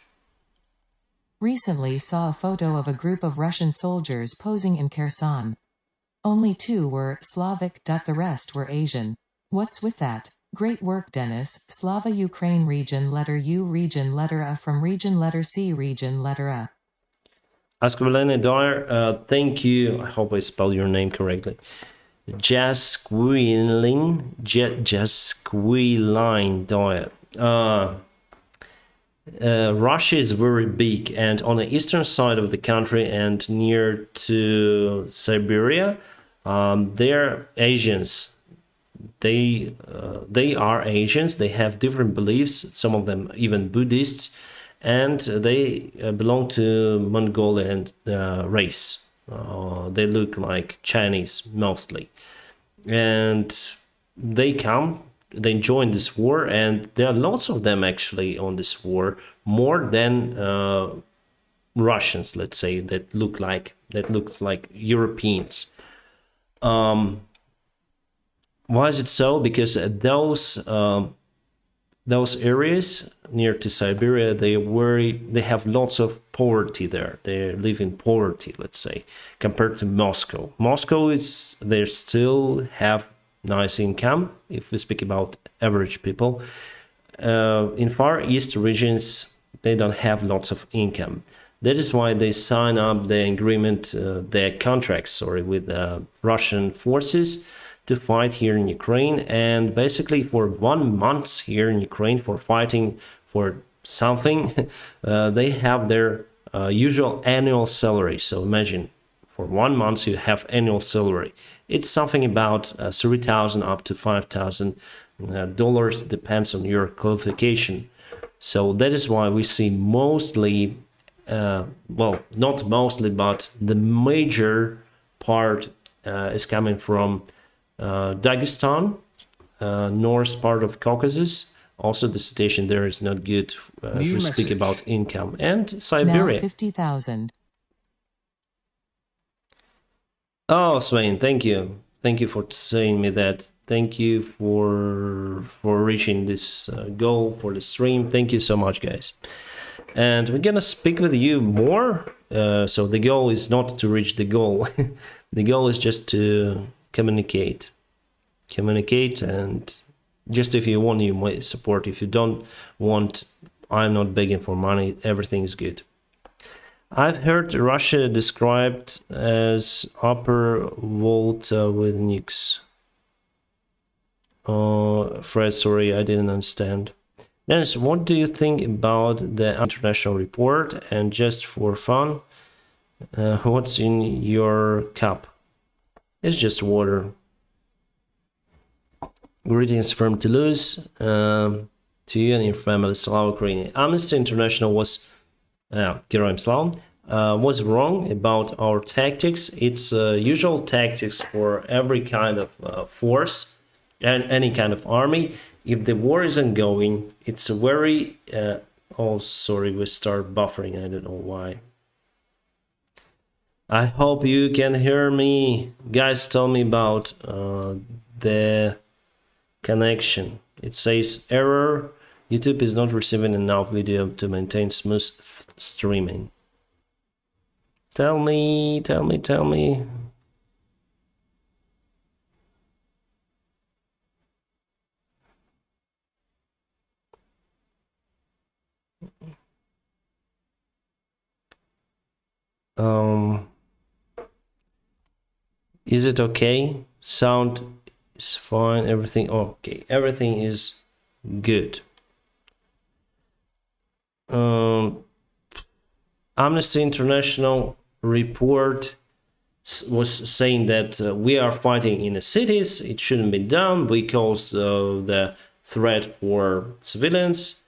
Recently saw a photo of a group of Russian soldiers posing in Kherson. Only 2 were Slavic, the rest were Asian. What's with that? Great work, Dennis. Slava Ukraine region letter U region letter A from region letter C region letter A. Askvalene Dyer, thank you. I hope I spelled your name correctly. Jasqueline Dyer. Russia is very big, and on the eastern side of the country and near to Siberia, they're Asians. They are Asians. They have different beliefs. Some of them even Buddhists, and they belong to Mongolian race. They look like Chinese mostly, and they join this war, and there are lots of them actually on this war, more than Russians, let's say, that looks like Europeans. Why is it so? Because those areas near to Siberia, they have lots of poverty there. They live in poverty, let's say, compared to Moscow. They still have nice income if we speak about average people. In Far East regions, they don't have lots of income. That is why they sign up their contracts with Russian forces to fight here in Ukraine, and basically for 1 month here in Ukraine for fighting for something, they have their usual annual salary. So imagine, for 1 month you have annual salary. It's something about $3,000 up to $5,000, depends on your qualification. So that is why we see mostly, well, not mostly, but the major part is coming from Dagestan, north part of Caucasus. Also, the situation there is not good if we speak about income. And Siberia. Now 50,000. Oh, Swain, thank you. Thank you for saying me that. Thank you for reaching this goal for the stream. Thank you so much, guys. And we're gonna speak with you more. So the goal is not to reach the goal. The goal is just to communicate, and just if you want, you might support. If you don't want, I'm not begging for money. Everything is good. I've heard Russia described as upper Volta with nukes. Fred, sorry, I didn't understand. Dennis, what do you think about the international report? And just for fun, what's in your cup? It's just water. Greetings from Toulouse, to you and your family. Slava Ukrainian. Amnesty International was was wrong about our tactics. It's usual tactics for every kind of force and any kind of army. If the war isn't going, it's a very oh, sorry, we start buffering. I don't know why. I hope you can hear me. Guys, tell me about the connection. It says error. YouTube is not receiving enough video to maintain smooth streaming. Tell me. Is it okay? Sound is fine. Everything okay. Everything is good. Amnesty International report was saying that we are fighting in the cities. It shouldn't be done because of the threat for civilians.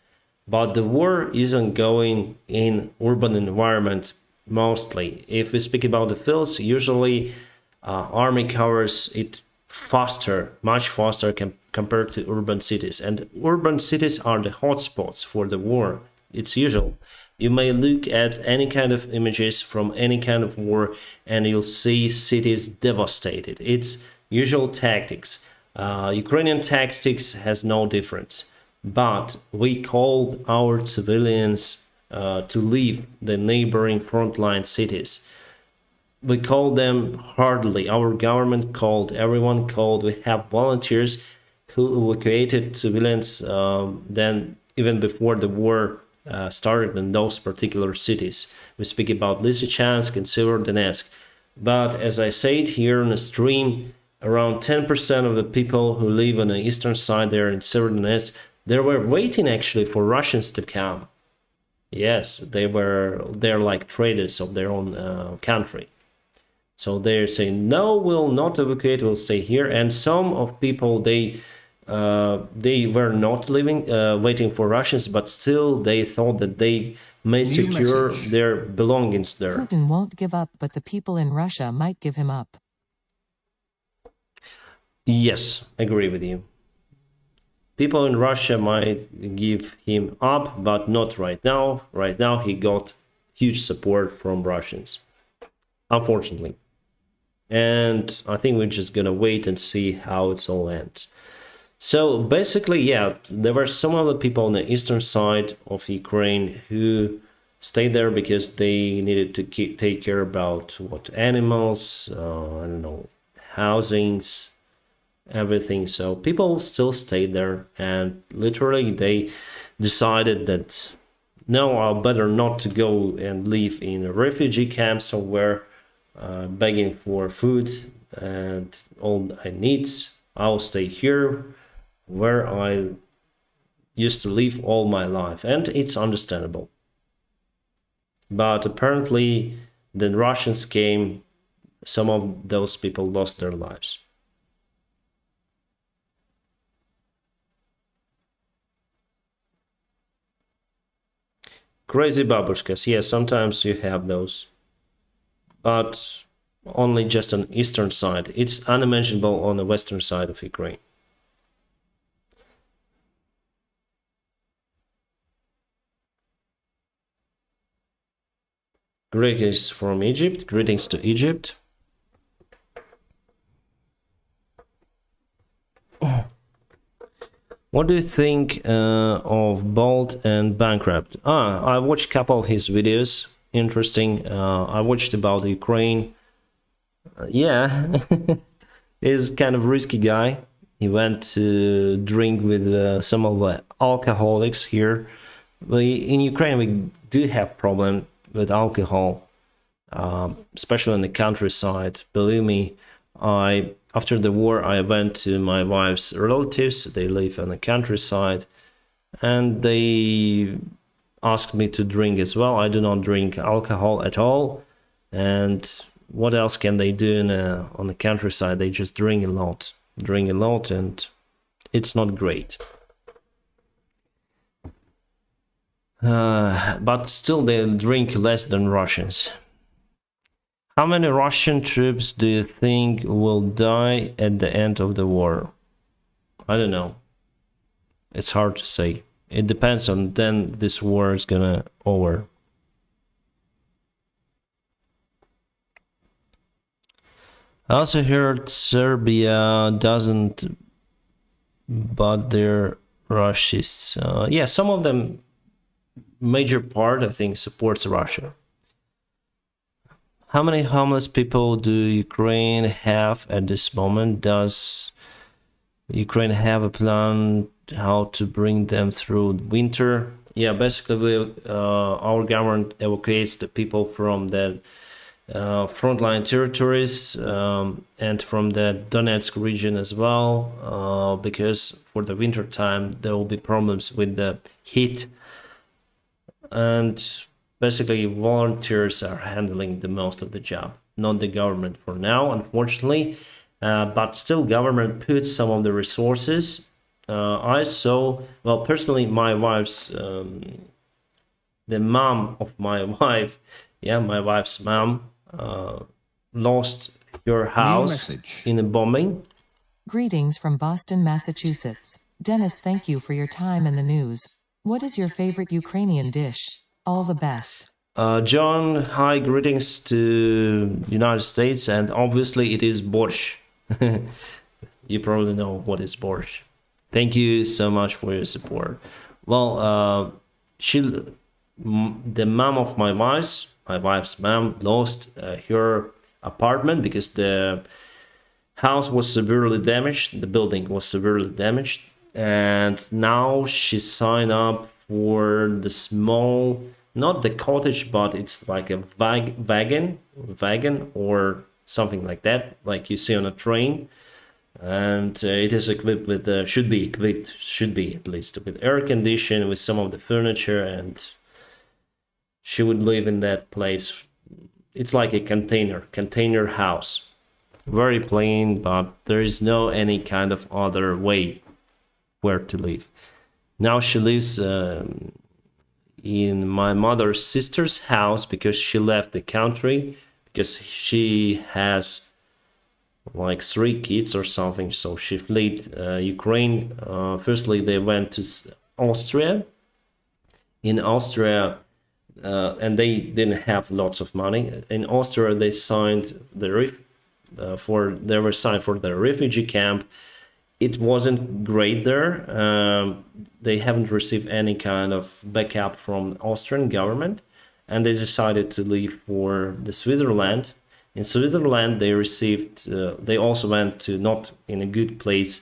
But the war isn't going in urban environment mostly. If we speak about the fields, usually army covers it faster, much faster compared to urban cities. And urban cities are the hotspots for the war. It's usual. You may look at any kind of images from any kind of war and you'll see cities devastated. It's usual tactics. Ukrainian tactics has no difference. But we called our civilians to leave the neighboring frontline cities. We called them hardly. Our government called, everyone called. We have volunteers who evacuated civilians then even before the war started in those particular cities. We speak about Lysychansk and Severodonetsk. But as I said here in the stream, around 10% of the people who live on the eastern side there in Severodonetsk, they were waiting actually for Russians to come. Yes, they're like traders of their own country. So they're saying, no, we'll not evacuate, we'll stay here. And some of people, they were not waiting for Russians, but still they thought that they may secure their belongings there. Putin won't give up, but the people in Russia might give him up. Yes, I agree with you. People in Russia might give him up, but not right now. Right now he got huge support from Russians, unfortunately. And I think we're just gonna wait and see how it all ends. So basically, yeah, there were some of the people on the eastern side of Ukraine who stayed there because they needed to take care about what animals, I don't know, housings, everything. So people still stayed there, and literally they decided that no, I'll better not to go and live in a refugee camp somewhere, begging for food and all I needs. I'll stay here where I used to live all my life, and it's understandable. But apparently the Russians came, some of those people lost their lives. Crazy babushkas, yes, sometimes you have those, but only just on eastern side. It's unimaginable on the western side of Ukraine. Greetings from Egypt. Greetings to Egypt. What do you think of Bolt and Bankrupt? I watched a couple of his videos. Interesting. I watched about Ukraine. Yeah, he's kind of risky guy. He went to drink with some of the alcoholics here. In Ukraine, we do have problem with alcohol, especially in the countryside. Believe me, after the war, I went to my wife's relatives. They live in the countryside, and they asked me to drink as well. I do not drink alcohol at all. And what else can they do on the countryside? They just drink a lot, and it's not great. But still, they drink less than Russians. How many Russian troops do you think will die at the end of the war? I don't know. It's hard to say. It depends on when this war is gonna over. I also heard Serbia doesn't, but they're Russians. Yeah, some of them, major part, I think, supports Russia. How many homeless people do Ukraine have at this moment? Does Ukraine have a plan how to bring them through winter? Yeah, basically, our government evacuates the people from the frontline territories and from the Donetsk region as well, because for the winter time there will be problems with the heat, and basically volunteers are handling the most of the job, not the government for now, unfortunately. But still, government puts some of the resources. I saw, well, personally, my wife's the mom of my wife, yeah, my wife's mom lost her house in a bombing, Greetings from Boston, Massachusetts. Dennis, thank you for your time and the news. What is your favorite Ukrainian dish? All the best. John, hi, greetings to United States, and obviously it is borscht. You probably know what is borscht. Thank you so much for your support. Well, the mom of my wife's mom lost her apartment because the house was severely damaged, the building was severely damaged, and now she signed up for the small, not the cottage, but it's like a wagon or something like that, like you see on a train. And it is equipped with should be at least with air condition, with some of the furniture, and she would live in that place. It's like a container house, very plain, but there is no any kind of other way where to live. Now she lives in my mother's sister's house because she left the country, because she has like 3 kids or something, so she fled Ukraine. Firstly they went to Austria. In Austria, and they didn't have lots of money. In Austria they signed they were signed for the refugee camp. It wasn't great there. They haven't received any kind of backup from Austrian government, and they decided to leave for the Switzerland. In Switzerland, they received. They also went to not in a good place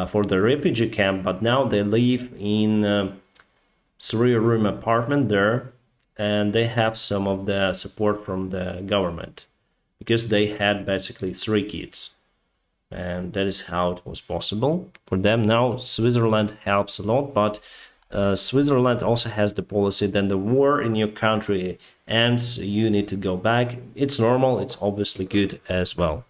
for the refugee camp, but now they live in a 3-room apartment there, and they have some of the support from the government because they had basically 3 kids, and that is how it was possible for them. Now Switzerland helps a lot, but Switzerland also has the policy that the war in your country ends, you need to go back. It's normal, it's obviously good as well.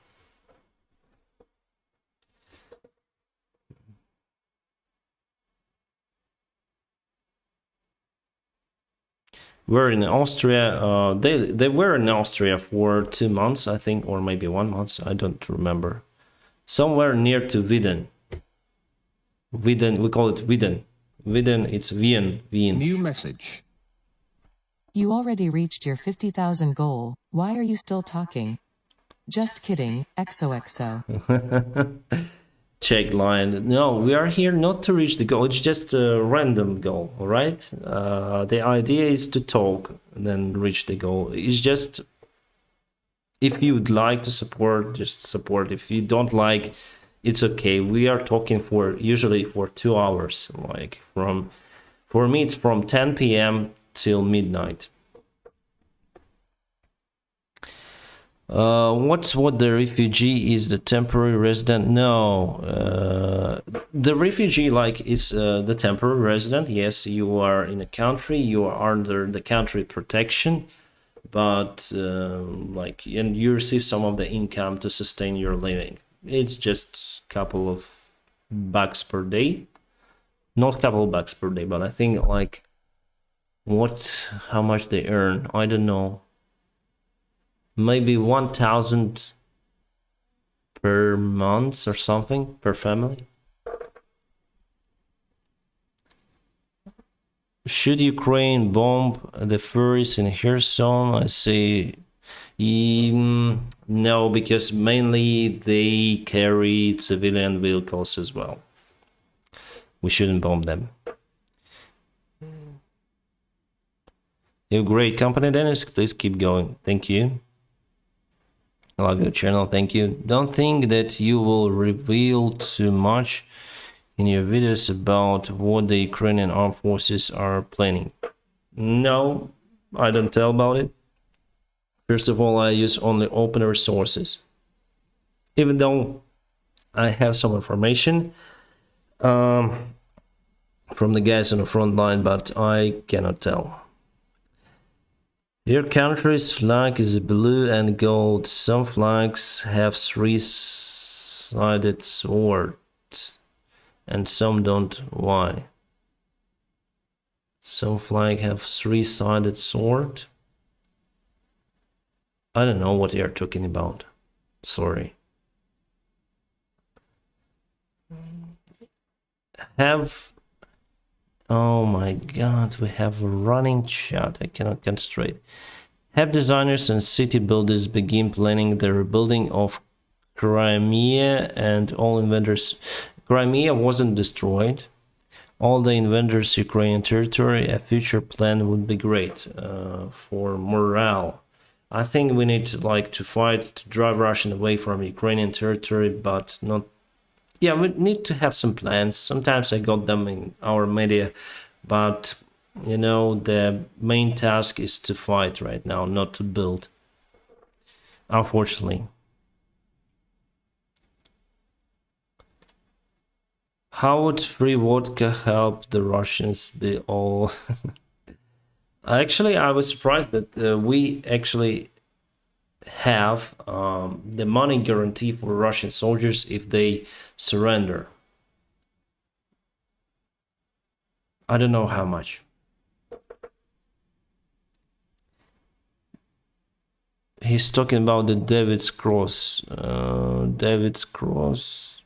We're in Austria. They were in Austria for 2 months, I think, or maybe 1 month. I don't remember. Somewhere near to Wieden. Wieden, we call it Wieden. Wieden, it's Wien. New message. You already reached your 50,000 goal. Why are you still talking? Just kidding. XOXO. Check line. No, we are here not to reach the goal. It's just a random goal, all right? The idea is to talk and then reach the goal. It's just, if you would like to support, just support. If you don't like, it's okay. We are talking usually for 2 hours. Like for me, it's from 10 p.m. till midnight. What the refugee is the temporary resident? No, the refugee is the temporary resident. Yes, you are in a country, you are under the country protection, but and you receive some of the income to sustain your living. It's just a couple of bucks per day, not a couple of bucks per day, but I think how much they earn, I don't know. Maybe 1,000 per month or something per family. Should Ukraine bomb the ferries in Kherson? I say no, because mainly they carry civilian vehicles as well. We shouldn't bomb them. You have great company, Dennis. Please keep going. Thank you. I love your channel, thank you. Don't think that you will reveal too much in your videos about what the Ukrainian armed forces are planning. No, I don't tell about it. First of all, I use only open resources. Even though I have some information from the guys on the front line, but I cannot tell. Your country's flag is blue and gold. Some flags have 3-sided swords, and some don't. Why? Some flag have 3-sided sword? I don't know what they are talking about. Sorry. have... Oh my god, we have a running chat. I cannot concentrate. Have designers and city builders begin planning the rebuilding of Crimea and all invaders. Crimea wasn't destroyed. All the invaders' Ukrainian territory, a future plan would be great for morale. I think we need to fight to drive Russian away from Ukrainian territory, but not... Yeah, we need to have some plans. Sometimes I got them in our media, but the main task is to fight right now, not to build. Unfortunately. How would free vodka help the Russians be all... Actually, I was surprised that we actually have the money guarantee for Russian soldiers if they surrender. I don't know how much. He's talking about the David's Cross. David's Cross.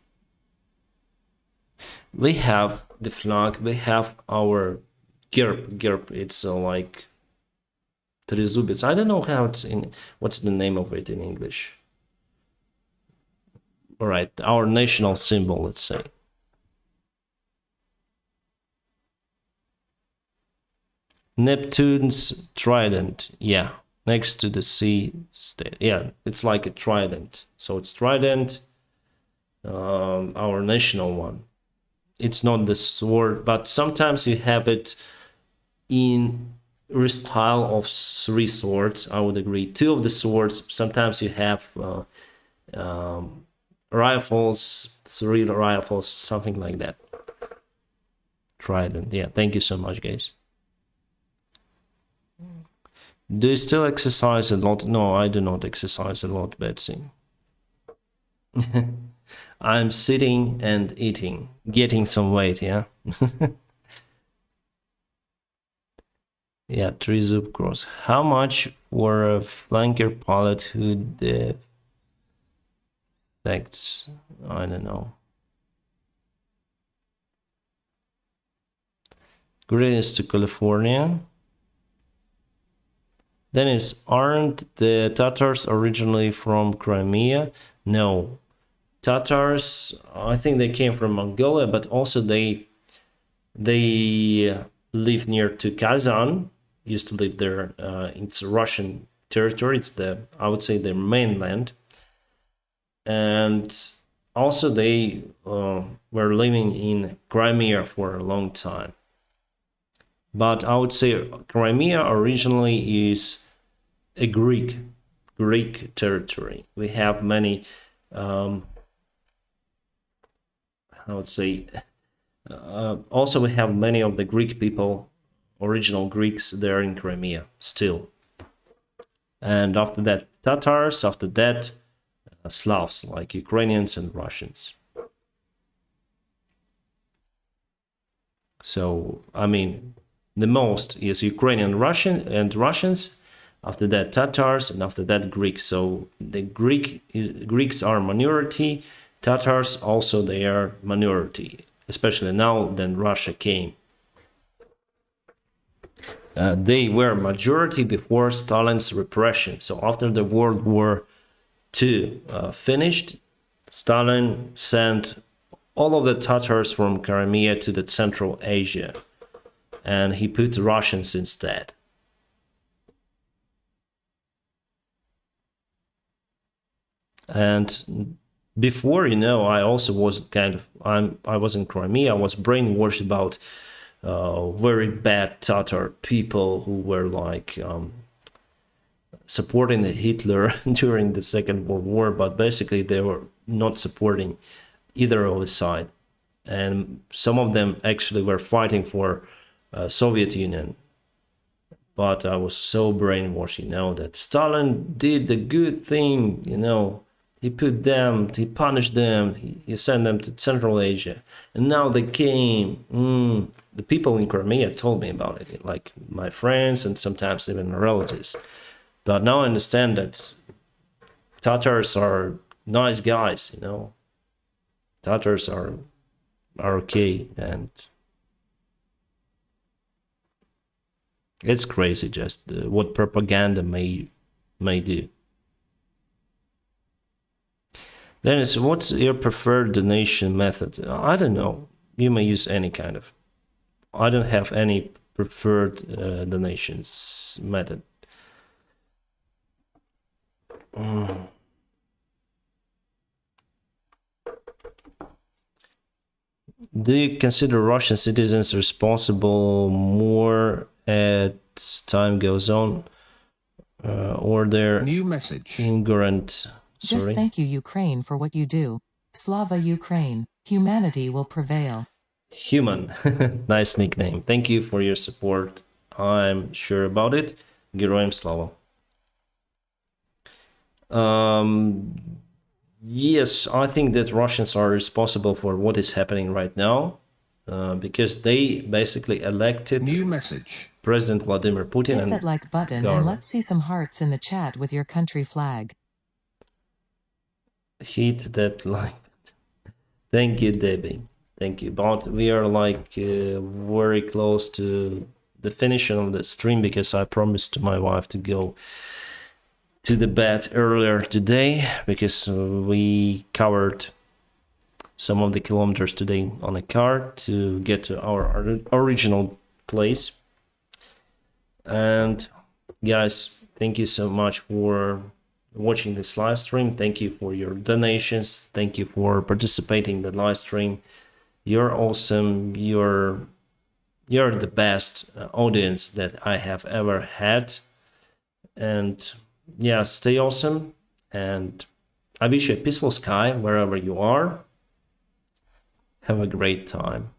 We have the flag. We have our gerb. It's like Trezubец. I don't know how it's in. What's the name of it in English? All right, our national symbol. Let's say. Neptune's trident. Yeah, next to the sea state. Yeah, it's like a trident. So it's trident. Our national one. It's not the sword, but sometimes you have it in style of 3 swords. I would agree. 2 of the swords. Sometimes you have rifles, 3 rifles, something like that. Trident. Yeah, thank you so much, guys. Do you still exercise a lot? No, I do not exercise a lot, Betsy. I'm sitting and eating, getting some weight, yeah? Yeah, Trezub Cross. How much for a flanker pilot who defects? I don't know. Greetings to California. Dennis, aren't the Tatars originally from Crimea? No. Tatars, I think they came from Mongolia, but also they live near to Kazan, used to live there. It's Russian territory. It's I would say, their mainland. And also they were living in Crimea for a long time. But I would say Crimea originally is a Greek territory. We have many, I would say, also we have many of the Greek people, original Greeks there in Crimea still. And after that, Tatars, after that, Slavs, like Ukrainians and Russians. So, I mean, the most is Ukrainian, Russians, after that Tatars, and after that Greeks. So the Greeks are minority, Tatars also they are minority, especially now then Russia came. They were majority before Stalin's repression. So after the World War II finished, Stalin sent all of the Tatars from Crimea to the Central Asia, and he put Russians instead. And before, I also was I was in Crimea. I was brainwashed about very bad Tatar people who were like supporting Hitler during the Second World War, but basically they were not supporting either of his side. And some of them actually were fighting for Soviet Union. But I was so brainwashed, that Stalin did the good thing, He punished them, he sent them to Central Asia. And now they came. The people in Crimea told me about it, like my friends and sometimes even my relatives. But now I understand that Tatars are nice guys, Tatars are are okay, and it's crazy just what propaganda may do. Dennis, what's your preferred donation method? I don't know. You may use any kind of. I don't have any preferred donations method. Do you consider Russian citizens responsible more as time goes on, or they're New message. ignorant? Just Sorry. thank you, Ukraine, for what you do. Slava Ukraine. Humanity will prevail. Human. Nice nickname. Thank you for your support. I'm sure about it. Героям слава. Yes, I think that Russians are responsible for what is happening right now, because they basically elected New message. President Vladimir Putin Hit and that like button and government. let's see some hearts in the chat with your country flag. Hit that like. Thank you, Debbie. Thank you. But we are like very close to the finishing of the stream, because I promised to my wife to go to the bed earlier today, because we covered some of the kilometers today on a car to get to our original place. And guys, thank you so much for watching this live stream. Thank you for your donations. Thank you for participating in the live stream. You're awesome. You're the best audience that I have ever had. And yeah, stay awesome. And I wish you a peaceful sky wherever you are. Have a great time.